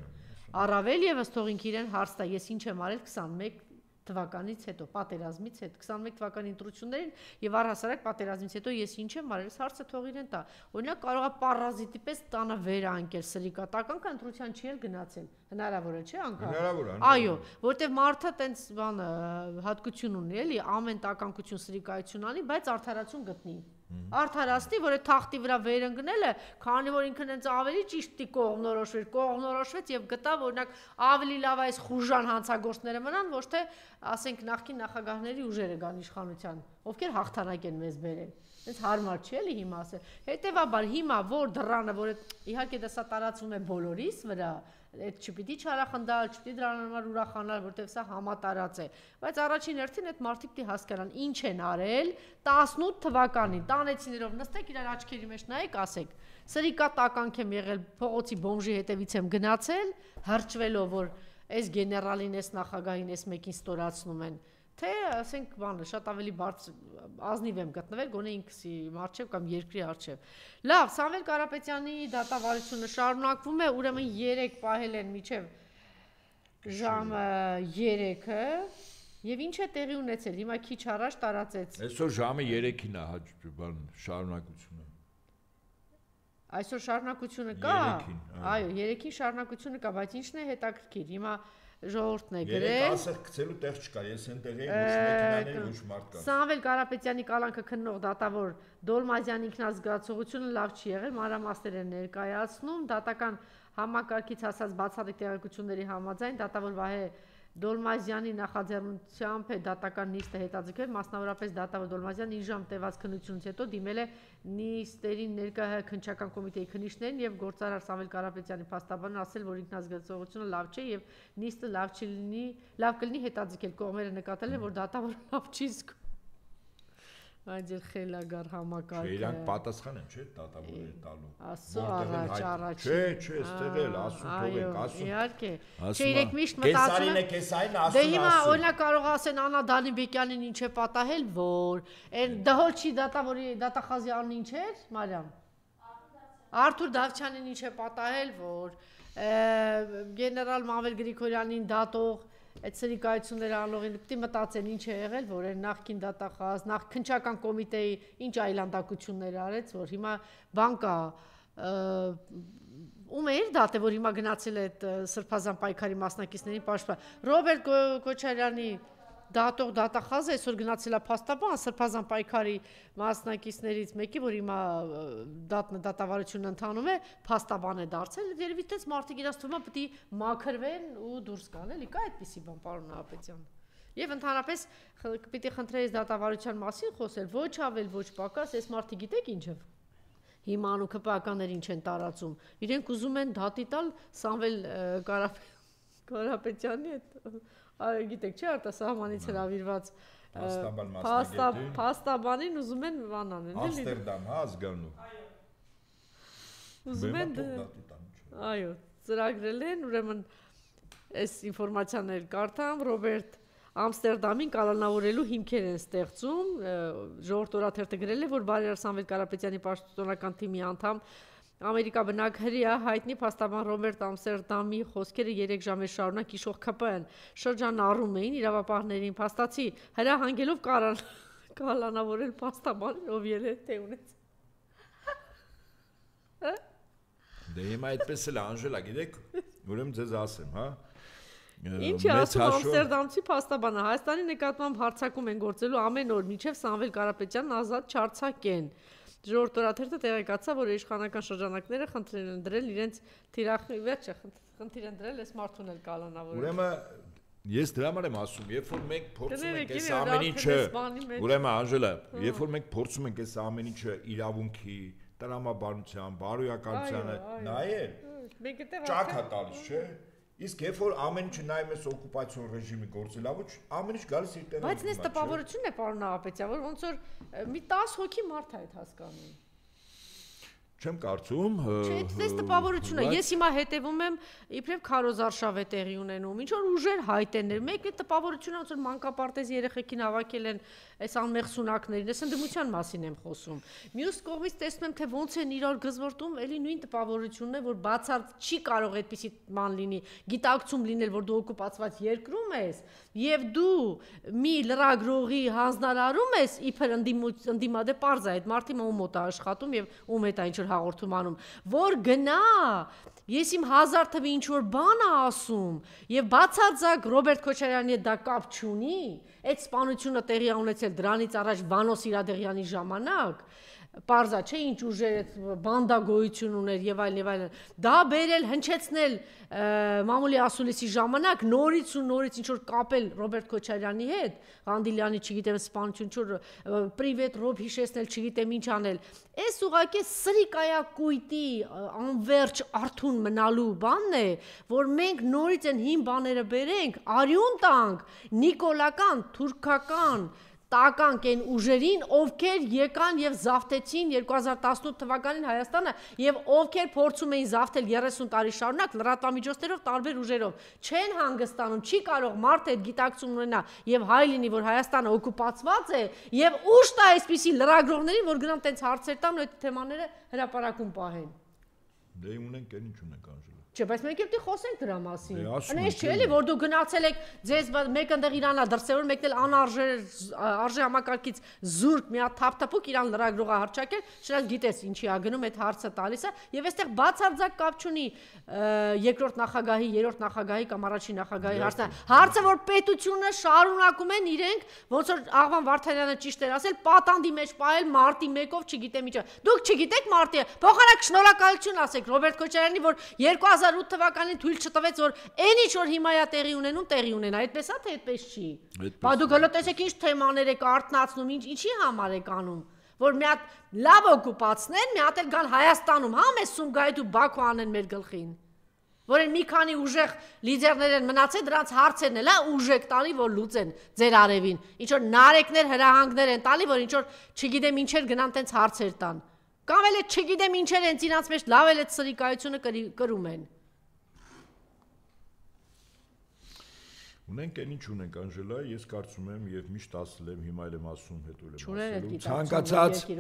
Առավել եւս թող ինքն իրեն հարց տա, ես ինչ եմ արել 21 թվականից հետո, պատերազմից հետո, 21 թվականի ընտրություններին եւ առհասարակ պատերազմից հետո ես ինչ եմ արել, հարցը թող իրեն տա։ Օրինակ կարող է պարազիտի պես տանը վեր անկել սրիկատական կա ընտրության չի էլ գնացել։ Հնարավոր է, չէ՞ անկա։ Հնարավոր է։ Այո, որտեվ մարդը տենց բանը հատկություն ունի, էլի, ամեն տականկություն սրիկայություն անի, բայց արդարացում գտնի։ Արդարացնի, որ այդ թախտի վրա վեր ընկնելը, քանի որ ինքն հենց ավելի ճիշտ կողմնորոշվեց եւ գտավ, օրինակ, ավելի լավ այս խուժան հանցագործները մնան, ոչ թե ասենք նախկին նախագահների ուժերը գան իշխանության, ովքեր հաղթանակ են մեզ բերել։ Այս հարմար չի էլի հիմա ասել։ Հետևաբար հիմա որ դռանը, որ իհարկե դա սա տարածվում է բոլորիս վրա, այդ չպիտի չարախնդալ, չպիտի դրան համար ուրախանալ, որտեղ սա համատարած է, բայց առաջին հերթին այդ մարդիկ պիտի հասկանան ինչ են արել 18 թվականին, տանեցիներով նստեք իրար աչքերի մեջ նայեք, ասեք, սրիկա տականք եմ եղել, փողոցի բոմժի հետևից եմ գնացել, հրճվելով, որ այս գեներալին, այս նախագահին, այս մեկին ստորացնում են, թե ասենք բանը շատ ավելի բարձր ազնիվ եմ գտնվել գոնե ինքսի մարչև կամ երկրի արչև։ Լավ, Սամվել Կարապետյանի դատավարությունը շարունակվում է, ուրեմն 3 պահել են միջև ժամը 3-ը եւ ինչ է տեղի ունեցել։ Հիմա քիչ առաջ տարածեց։ Այսօր ժամը 3-ին է բան շարունակությունը։ Այսօր շարունակությունը կա։ Այո, 3-ին շարունակությունը կա, բայց ինչն է հետաքրքիր։ Հիմա ժողովուրդն է գրել։ 3 ասը գցելու տեղ չկա, ես այնտեղ եմ ոչ մեքենաներ, ոչ մարդկա։ Սամվել Կարապետյանի կալանքը քննող դատավոր Դոլմազյանի ինքնազգացողությունը լավ չի եղել, մանրամասներ են ներկայացնում, դատական համակարգից հասած բացառիկ տեղեկությունների համաձայն դատավոր Վահե Դոլմազյանի նախաձեռնությամբ է դատական նիստը հետաձգվել, մասնավորապես դատավոր Դոլմազյանը 9 ժամ տևած քննությունից հետո դիմել է նիստերին ներկա քննչական կոմիտեի քննիչներին եւ գործարար Սամվել Կարապետյանի փաստաբանն ասել, որ ինքնազգացողությունը լավ չէ եւ նիստը լավ կլինի հետաձգել, կողմերը նկատել են, որ դատավորը լավ չի զգում։ Այդ էր խելագար համակարգը։ Իրանք պատասխան են, չէ՞, դատավորի տալու։ Ասո առաջ։ Չէ, ստեղ էլ ասում թողեք, ասում։ Իհարկե։ Չէ, իրենք միշտ մտածում են։ Կեսային ասում։ Դե հիմա օրինակ կարող ասեն Անա Դանիբեկյանին ինչ է պատահել, որ այն դհոլչի դատավորի դատախազի անունը ինչ էր, Մարիամ։ Արթուր Դավթյանին ինչ է պատահել, որ գեներալ Մանվել Գրիգորյանին դատող այդ սրիկայությունները անողին պիտի մտածեն ինչ է եղել, որ այն նախկին դատախազ, նախ քննչական կոմիտեի ինչ այլանդակություններ արեց, որ հիմա բան կա, ում է իր դատը, որ հիմա գնացել է այդ սրբազան պայքարի մասնակիցներին պաշտպան, Ռոբերտ Քոչարյանի դատող դատախազը այսօր գնացել է փաստաբան սրբազան պայքարի մասնակիցներից մեկի, որ հիմա դատավարությունը ընթանում է, փաստաբան է դարձել, երևի տես մարդիկ իրաց թվում է պիտի մաքրվեն ու դուրս գան, էլի կա այդպիսի բան, պարոն Նահապետյան։ Եվ ընդհանրապես պիտի խնդրեի դատավարության մասին խոսել, ոչ ավել, ոչ պակաս, այս մարդիկ գիտեք ինչ է։ Հիմա անուքը պականներ ինչ են տարածում։ Իրենք ուզում են դատի տալ Սամվել Կարապետյանի հետ գիտեք, չէ՞ արտասահմանից հրավիրված փաստաբանին ուզում են բան անել, էլի։ Ամստերդամ, հա, ազգանու։ Ուզում են այո, ծրագրել են, ուրեմն այս ինֆորմացիաներ կարդամ, Ռոբերտ Ամստերդամին կալանավորելու հիմքեր են ստեղծում, ժողովուրդ օրաթերթը գրել է, որ բարերար Սամվել Կարապետյանի պաշտոնական թիմի անդամ Ամերիկա բնակ հրյա հայտնի փաստաբան Ռոբերտ Ամստերդամի խոսքերը 3 ժամեր շարունակ իշխող ԿՊ-ն շրջանառում էին իրավապահներին փաստացի հրահանգելով կալանավորել փաստաբանին, ով ելել թե ունեց։ Դե հիմա այդպես էլ Անժելա, գիտեք, ուրեմն ձեզ ասեմ, հա։ Ինչի ասում Ամստերդամցի փաստաբանը Հայաստանի նկատմամբ հարձակում են գործելու ամեն օր մինչև Սամվել Կարապետյանն ազատ չարձակեն։ Ժողովուրդ օրաթերթը տեղեկացավ, որ իշխանական շրջանակները խնդրել են դրել իրենց թիրախի վերջը խնդիր են դրել այս մարդուն էլ կալանավորել։ Ուրեմն ես դրա համար եմ ասում, երբ որ մենք փորձում ենք այս ամեն ինչը, ուրեմն Անժելա, երբ որ մենք փորձում ենք այս ամեն ինչը իրավունքի, տրամաբանության, բարոյականության նայել, ճաք է տալիս, չէ՞։ Իսկ երբ որ ամեն ինչը նայում ես օկուպացիոն ռեժիմի գործելավուճ, ամեն ինչ գալիս իր տեղը։ Բայց նես տպավորություն է պարոն Նահապետյան, որ ոնց որ մի 10 հոգի մարդ է այդ հասկանում։ Չեմ կարծում։ Չէ, այս տպավորությունը։ Ես հիմա հետևում եմ իբրև քարոզարշավ է տեղի ունենում։ Ինչ որ ուժեր հայտեներ։ Մեկը տպավորությունը ոնց որ մանկապարտեզի երեխեքին հավաքել են այս անմեղ սունակներին, այս ընդդիմության մասին եմ խոսում։ Մյուս կողմից տեսնում եմ, թե ոնց են իրար գզվորտում, էլի նույն տպավորությունն է, որ բացարձ չի կարող այդպիսի ման լինի, գիտակցում լինել, որ դու օկուպացված երկրում ես, եւ դու մի լրագրողի հանձնարարում ես, իբր ընդդիմադե պարզ է այդ մարդի մոտ է աշխատում եւ ում հետ է ինչ որ հաղորդում անում, որ գնա ես իմ 1000 թվի ինչ որ բան է ասում եւ բացարձակ Ռոբերտ Քոչարյանի հետ դա կապ չունի, այդ սպանությունը տեղի ունեցել դրանից առաջ Վանո Սիրադեղյանի ժամանակ, պարզա չէ ինչ ուժեր բանդա գոյություն ուներ եւ այլն, դա բերել հնչեցնել մամուլի ասուլիսի ժամանակ նորից ու նորից ինչ որ կապել Ռոբերտ Քոչարյանի հետ, Ղանդիլյանի, չգիտեմ, սպանություն, ինչ-որ պրիվետ ռոբ հիշեցնել, չգիտեմ ինչ անել, այս ուղղակի սրիկայակույտի անverջ արթուն մնալու բանն է, որ մենք նորից են հին բաները բերենք, արյուն տանք, նիկոլական, թուրքական տական կեն ուժերին, ովքեր եկան եւ զավթեցին 2018 թվականին Հայաստանը եւ ովքեր փորձում էին զավթել 30 տարի շարունակ լրատվամիջոցներով տարբեր ուժերով, չեն հանգստանում, չի կարող մարդ այդ գիտակցում ունենա եւ հայ լինի, որ Հայաստանը օկուպացված է եւ ուշ տա այսպիսի լրագրողներին, որ գնան տենց հարցեր տան ու այդ թեմաները հրապարակում պահեն։ Դե ունենք այն ինչ ունենք Անժելա։ Չէ, բայց մենք էլ խոսենք դրա մասին։ Այնպես չէ՞ էլի, որ դու գնացել եք, ձեզ մեկ ընդեղ Իրանա դրսևոր, մեկն էլ արժե համակարգից զուրկ մի հատ թափթփուկ Իրան լրագրողը հրճակել, շնորհալ գիտես ինչի ա գնում այդ հարցը տալիս է, եւ այստեղ բացարձակ կապ չունի երկրորդ նախագահի, երրորդ նախագահի կամ առաջին նախագահի հարցը։ Հարցը որ պետությունը շարունակում են իրենք, ոնց որ Աղվան Վարդանյանը ճիշտ էր ասել, պատանդի մեջ պահել մարտի 1-ով, չգիտեմ ինչը։ Դուք չգիտեք մարտի, փոխանակ շնորհակալություն ասեք Ռոբերտ Քոչարյանի, որ 2008 թվականին թույլ չտվեց, որ այն ինչ որ հիմա է տեղի ունենում, տեղի ունենա, այդպես է թե այդպես չի։ Բա դուք հələ տեսեք ինչ թեմաներ եք արթնացնում, ինչի համար եք անում, որ մի հատ լավ օկուպացնեն, մի հատ էլ գան Հայաստանում, հա, մեզ Սումգայիթ ու Բաքու անեն մեր գլխին։ Որ այն մի քանի ուժեղ լիդերներ են մնացել, դրանց հարցերն էլ է ուժեք տալի, որ լուծեն ձեր արևին։ Ինչ որ նարեկներ, հրահանգներ են տալի, որ ինչ որ չգիտեմ ինչեր գնան տենց հարցեր տան։ Կամ էլ չգիտեմ ինչեր են իրancs մեջ լավ էլ այդ սրիկայությունը կրում են։ Ունենք այն ինչ ունենք Անժելա, ես կարծում եմ եւ միշտ ասել եմ, հիմա էլ եմ ասում, հետո էլ եմ ասում,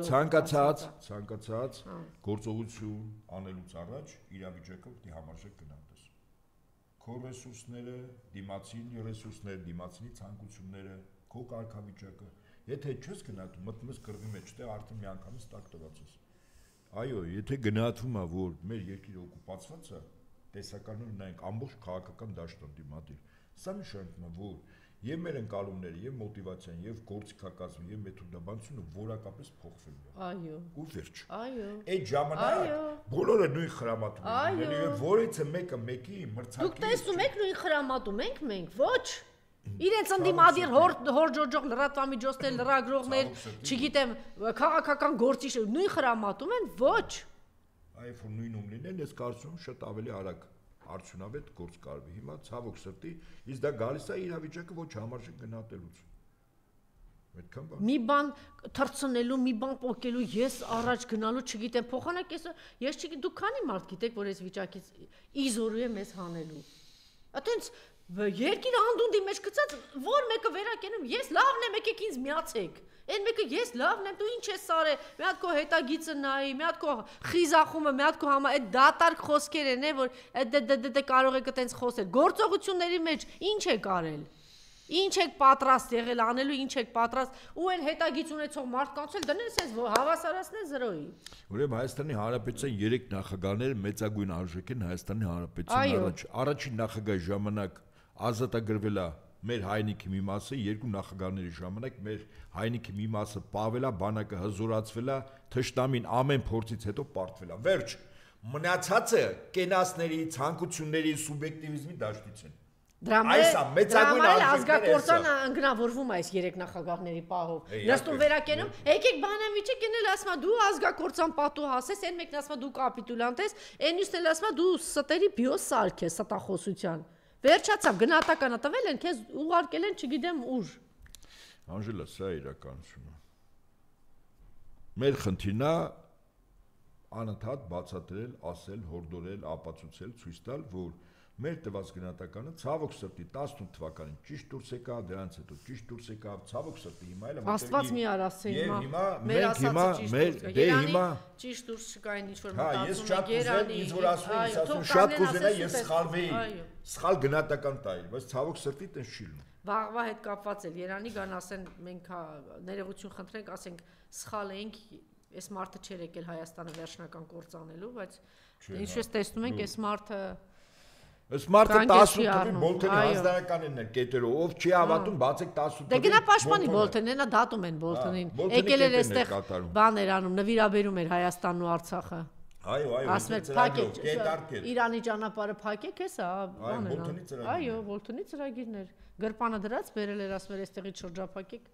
ցանկացած գործողություն անելուց առաջ իրավիճակը պետք է համարժեք գնահատես։ Քո ռեսուրսները, դիմացին ռեսուրսները, դիմացինի ցանկությունները, քո կարգավիճակը, եթե չես գնահատում, մտնում ես կռվի մեջ, դե արդեն միանգամից տակ տված ես։ Այո, եթե գնահատվում է, որ մեր երկիրը օկուպացված է, տեսականորեն նայենք ամբողջ քաղաքական դաշտը դիմադիր։ Սա նշանակում է, որ եւ մեր ընկալումները, եւ մոտիվացիան, եւ գործիքակազմը, եւ մեթոդաբանությունը որակապես փոխվել է։ Այո։ Ու վերջ։ Այո։ Այդ ժամանակ բոլորը նույն խրամատում են, եւ որից մեկը մեկի մրցակի։ Դուք տեսնում եք նույն խրամատում ենք մենք, ոչ։ Իրենց ընդդիմադիր հոր ջոջող լրատվամիջոցներ, լրագրողներ, չգիտեմ, քաղաքական գործիչ նույն խրամատում են, ոչ։ Այո, որ նույնում լինեն, ես կարծում եմ շատ ավելի արագ արդյունավետ գործ կարվի։ Հիմա ցավոք սրտի, իսկ դա գալիս է իրավիճակը ոչ համարժեք գնահատելուց։ Այդքան բան։ Մի բան թրցնելու, մի բան փոխելու, ես առաջ գնալու, չգիտեմ, փոխանակ ես չգիտեմ, դուք քանի մարդ գիտեք, որ այս վիճակից իզորու է մեզ հանելու։ Այդտենց երկիրը անդունդի մեջ գցած, որ մեկը վերակենում, ես լավն եմ, եկեք ինձ միացեք։ Այն մեկը ես լավն եմ, դու ինչ ես արել, մի հատ քո հետագիծը նայի, մի հատ քո խիզախումը, մի հատ քո այդ դատարկ խոսքեր են, որ դե կարող եք այտենց խոսել։ Գործողությունների մեջ ինչ եք արել։ Ինչ եք պատրաստ եղել անելու, ինչ եք պատրաստ ու այն հետագից ունեցող մարդկանց էլ դնել sense հավասարացնել 0-ի։ Ուրեմն Հայաստանի Հանրապետության 3 նախագահները մեծագույն արժեք են Հայաստանի Հանրապետության առաջին նախագահի ժամանակ ազատագրվել է մեր հայնիկի մի մասը, երկու նախագահների ժամանակ մեր հայնիկի մի մասը պավել է, բանակը հզորացվել է, թշնամին ամեն փորձից հետո պարտվել է։ Վերջ, մնացածը կենասների, ցանկությունների, սուբյեկտիվիզմի դաշտից են։ Դրամայել ազգակործանը ընկնավորվում այս 3 նախագահների պահով։ Նստում վերակենում, եկեք բանավիճը կենել ասма դու ազգակործան պատու հասես, այն մեկն ասма դու կապիտուլանտ ես, այն մյուսն էլ ասма դու ստերի բիոսարք ես ստախոսության։ Վերջացավ, գնահատականը տվել են, քեզ ուղարկել են, չգիտեմ ուր։ Անժելա, սա իրականությունը։ Մեր խնդիրն է անընդհատ բացատրել, ասել, հորդորել, ապացուցել, ցույց տալ, որ մեր տված գնահատականը ցավոք սրտի 18 թվականին ճիշտ դուրս եկավ, դրանից հետո ճիշտ դուրս եկավ, ցավոք սրտի հիմա էլ Աստված մի արասի հիմա մենք հիմա ճիշտ դուրս չկային ինչ որ մտածում շատ կուզենա ես սխալվեի, սխալ գնահատական տայի, բայց ցավոք սրտի տես չի լինում։ Վաղվա հետ կապված էլ Երանի գան ասեն մենք ներողություն խնդրենք, ասենք սխալ էինք, այս մարդը չէր եկել Հայաստանը վերջնական կործանելու, բայց ինչպես տեսնում ենք, այս մարդը Այս մարդը 18 թվականի Բոլթոնի հանձնարարականն էր կետերով, ով չի հավատում, բացեք 18 թվականի։ Դե գնա պաշտպանի Բոլթոնին, նա դատում են Բոլթոնին։ Եկել էր այստեղ բաներ անում, նվիրաբերում էր Հայաստանն ու Արցախը։ Այո, Իրանի ճանապարհը փակեք, հեսա, բաներ։ Այո, Բոլթոնի ծրագիրներ։ Գրպանը դրած բերել էր, ասում էր այստեղից շրջափակեք,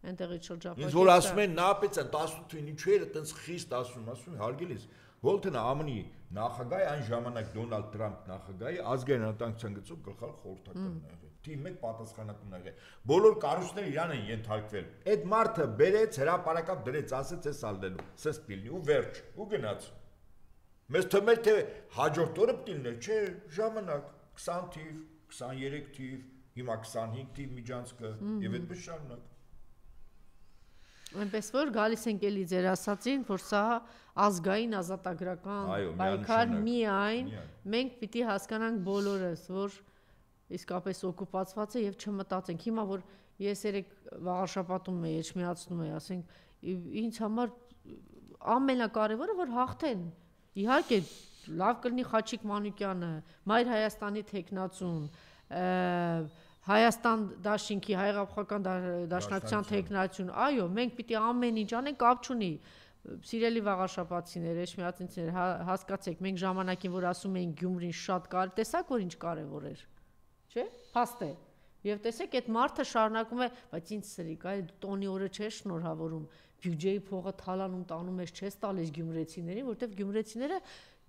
այնտեղից շրջափակեք։ Ինձ որ ասում են նապից են 18-ին ինչու էր այտենց խիստ ասում, հարգելիս։ Բոլթոնը ԱՄՆ-ի նախագահ այն ժամանակ Դոնալդ Թրամփ նախագահի ազգային անվտանգության գծով գլխավոր խորհրդականն է եղել։ Թիմ 1 պատասխանատուն է եղել։ Բոլոր կառույցները իրան են ենթարկվել։ Այդ մարդը բերեց հրապարակապ դրեց, ասեց էս ալնելու, սես պիլնի ու վերջ, ու գնաց։ Մեզ թվում էր թե հաջորդ օրը պիտի չէ, ժամանակ 20 թիվ, 23 թիվ, հիմա 25 թիվ միջանցքը եւ այդպես շարունակ։ Այնպես որ գալիս ենք էլի ձեր ասածին, որ սա ազգային ազատագրական պայքար միայն մենք պիտի հասկանանք բոլորս, որ իսկապես օկուպացված է եւ չմտածենք։ Հիմա որ ես երեք վաղաշաբաթում մեջ միացնում եմ, ասենք ինձ համար ամենակարևորը որ հաղթեն։ Իհարկե լավ կլինի Խաչիկ Մանուկյանը, Մայր Հայաստանի թեկնածուն, Հայաստան դաշինքի հայրապահական դաշնակցության թեկնածություն, այո, մենք պիտի ամեն ինչ անենք, կապ չունի։ Սիրելի վաղաշաբաթցիներ, էջմիածինցիներ, հասկացեք, մենք ժամանակին որ ասում էինք Գյումրին շատ կարևոր, տեսակ որ ինչ կարևոր էր։ Չէ՞, փաստ է։ Եվ տեսեք, այդ մարդը շարունակում է, բայց ինձ սրիկ, այ տոնի օրը չէ շնորհավորում, բյուջեի փողը թալանում տանում ես, չես տալիս գյումրեցիներին, որտեվ գյումրեցիները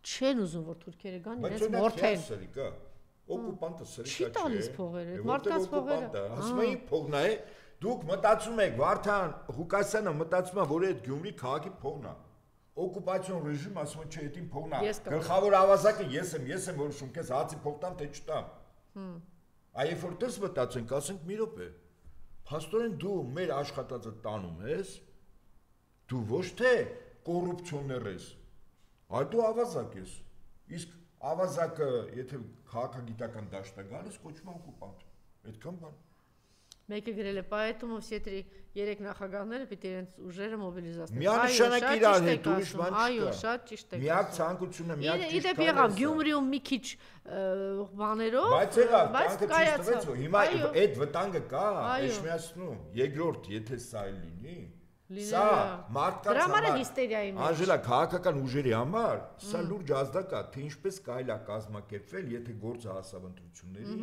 չեն ուզում որ թուրքերը գան իրենց մորթեն։ Օկուպանտը սրիկա չի տալիս փողերը, մարդկանց փողերը։ Ասում էի փողն է, դուք մտածում եք Վարդան Ղուկասյանը մտածում է որ այդ Գյումրի քաղաքի փողն է։ Օկուպացիոն ռեժիմ ասում է չէ, դա իմ փողն է։ Գլխավոր ավազակը ես եմ որոշում, քեզ հացի փող տամ թե չտամ։ Այ որ դες մտածենք, ասենք մի րոպե։ Փաստորեն դու մեր աշխատածը տանում ես, դու ոչ թե կոռուպցիոներ ես, այլ դու ավազակ ես։ Իսկ ավազակը, եթե քաղաքագիտական դաշտ է գալիս, կոչվում է օկուպանտ։ Այդքան բան։ Մեկը գրել է պայետում Օվսետրի 3 նախագահները պիտի իրենց ուժերը մոբիլիզացնեն։ Միանշանակ իրար հետ ուրիշ բան չկա։ Այո, շատ ճիշտ է։ Միակ ցանկությունը, միակ ճիշտ։ Իդեպ եղավ Գյումրիում մի քիչ բաներով, բայց եղավ, կայացավ։ Հիմա այդ վտանգը կա, էշմիացնում։ Երկրորդ, եթե սա լինի, սա մարդկանց համար, Անժելա, քաղաքական ուժերի համար, սա լուրջ ազդակ է, թե ինչպես կարելի է կազմակերպվել, եթե գործը հասավ ընտրությունների,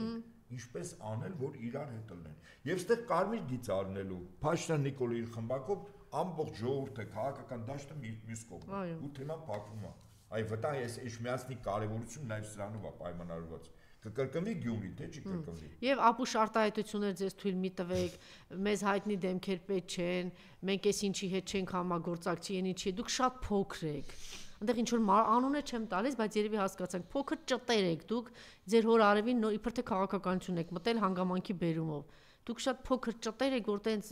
ինչպես անել, որ իրար հետ լինեն։ Եվ այստեղ կարմիր գիծ առնելու, Փաշինյան Նիկոլը իր խմբակով ամբողջ ժողովուրդը քաղաքական դաշտը մյուս կողմը, ու թեման փակվում է։ Այ վտանգ ես էշմիածնի կարևորությունն այլ սրանով է պայմանավորված։ Կկրկնվի Գյումրի, թե չի կրկնվի։ Եվ ապուշ արտահայտություններ ձեզ թույլ մի տվեք, մեզ հայտնի դեմքեր պետք չեն, մենք էս ինչի հետ չենք համագործակցի, են ինչի, դուք շատ փոքր եք։ Այնտեղ ինչ որ անունը չեմ տալիս, բայց երևի հասկացանք, փոքր ճտեր եք դուք, ձեր հոր արևին իբր թե քաղաքականություն եք մտել հանգամանքի բերումով։ Դուք շատ փոքր ճտեր եք, որ տենց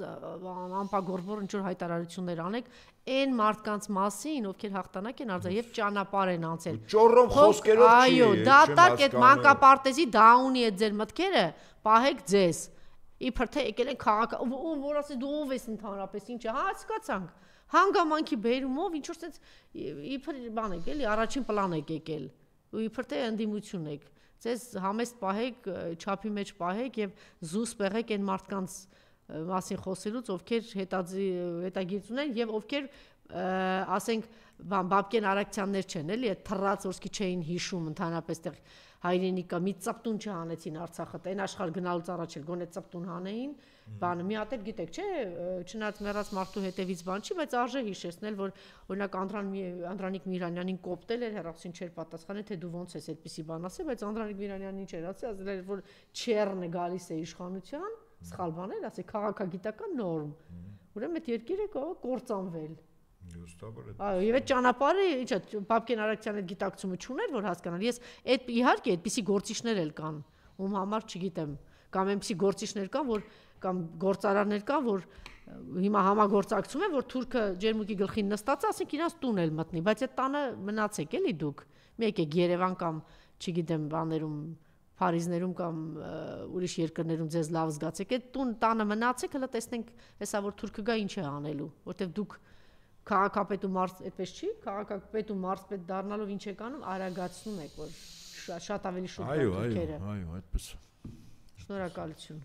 ամպագորբոր ինչ որ հայտարարություններ անեք, այն մարդկանց մասին, ովքեր հաղթանակ են արձել եւ ճանապարհ են անցել։ Ճոռոմ խոսքերով չի։ Այո, դատակ այդ մանկապարտեզի դա ունի այդ ձեր մտքերը, պահեք ձեզ։ իբր թե եկել են քաղաք, որ ասի դու ով ես ընդհանրապես ինչ է, հասկացանք, հանգամանքի բերումով ինչ որ sense իբր բան եք էլի, առաջին պլան եք եկել, ու իբր թե ընդդիմություն եք, ձեզ համեստ պահեք, չափի մեջ պահեք եւ զուս պեղեք այն մարդկանց մասին խոսելուց, ովքեր հետագիրծ ունեն եւ ովքեր ասենք Բաբկեն Արաքցյաններ չեն, էլի, այդ թռած ոսկի չէին հիշում ընդհանրապես տեղ հայրենիքը մի ծպտուն չհանեցին Արցախը, այն աշխարհ գնալուց առաջ էլ գոնե ծպտուն հանեին, բանը մի հատ էլ գիտեք, չէ, չնայած մեռած մարդու հետևից բան չի, բայց արժե հիշեցնել, որ օրինակ Անդրանիկ Միրանյանին կոպտել էր, հերոսին չէր պատասխանել, թե դու ոնց ես այդպիսի բան ասել, բայց Անդրանիկ Միրանյանին չէր ասել էր, որ չերն է գալիս է իշխանության, սխալ բան էր, ասել քաղաքագիտական նորմ։ Ուրեմն այդ երկիրը կործանվել։ Այո, եւ այդ ճանապարհը, ինչա, Բաբկեն Արաքցյանը այդ գիտակցումը չուներ, որ հասկանալ։ Ես այդ իհարկե այդպիսի գործիչներ էլ կան, ում համար չգիտեմ, կամ այնպիսի գործիչներ կան, որ կամ գործարաններ կան, որ հիմա համագործակցում են, որ թուրքը ջերմուկի գլխին նստած է, ասենք իրանց տուն էլ մտնի, բայց այդ տանը մնացեք էլի դուք։ Մի եկեք Երևան կամ, չգիտեմ, բաներում, Փարիզներում կամ ուրիշ երկրներում ձեզ լավ զգացեք, այդ տանը մնացեք, հələ տեսնենք, հեսա որ թուրքը գա ինչ է անելու, որտեվ դուք քաղաքապետ ու մարդ, այդպես չի, քաղաքապետ ու մարզպետ դառնալով ինչ եք անում, արագացնում եք, որ շատ ավելի շուտ թուրքերը։ Այո, այդպես։ Շնորհակալություն։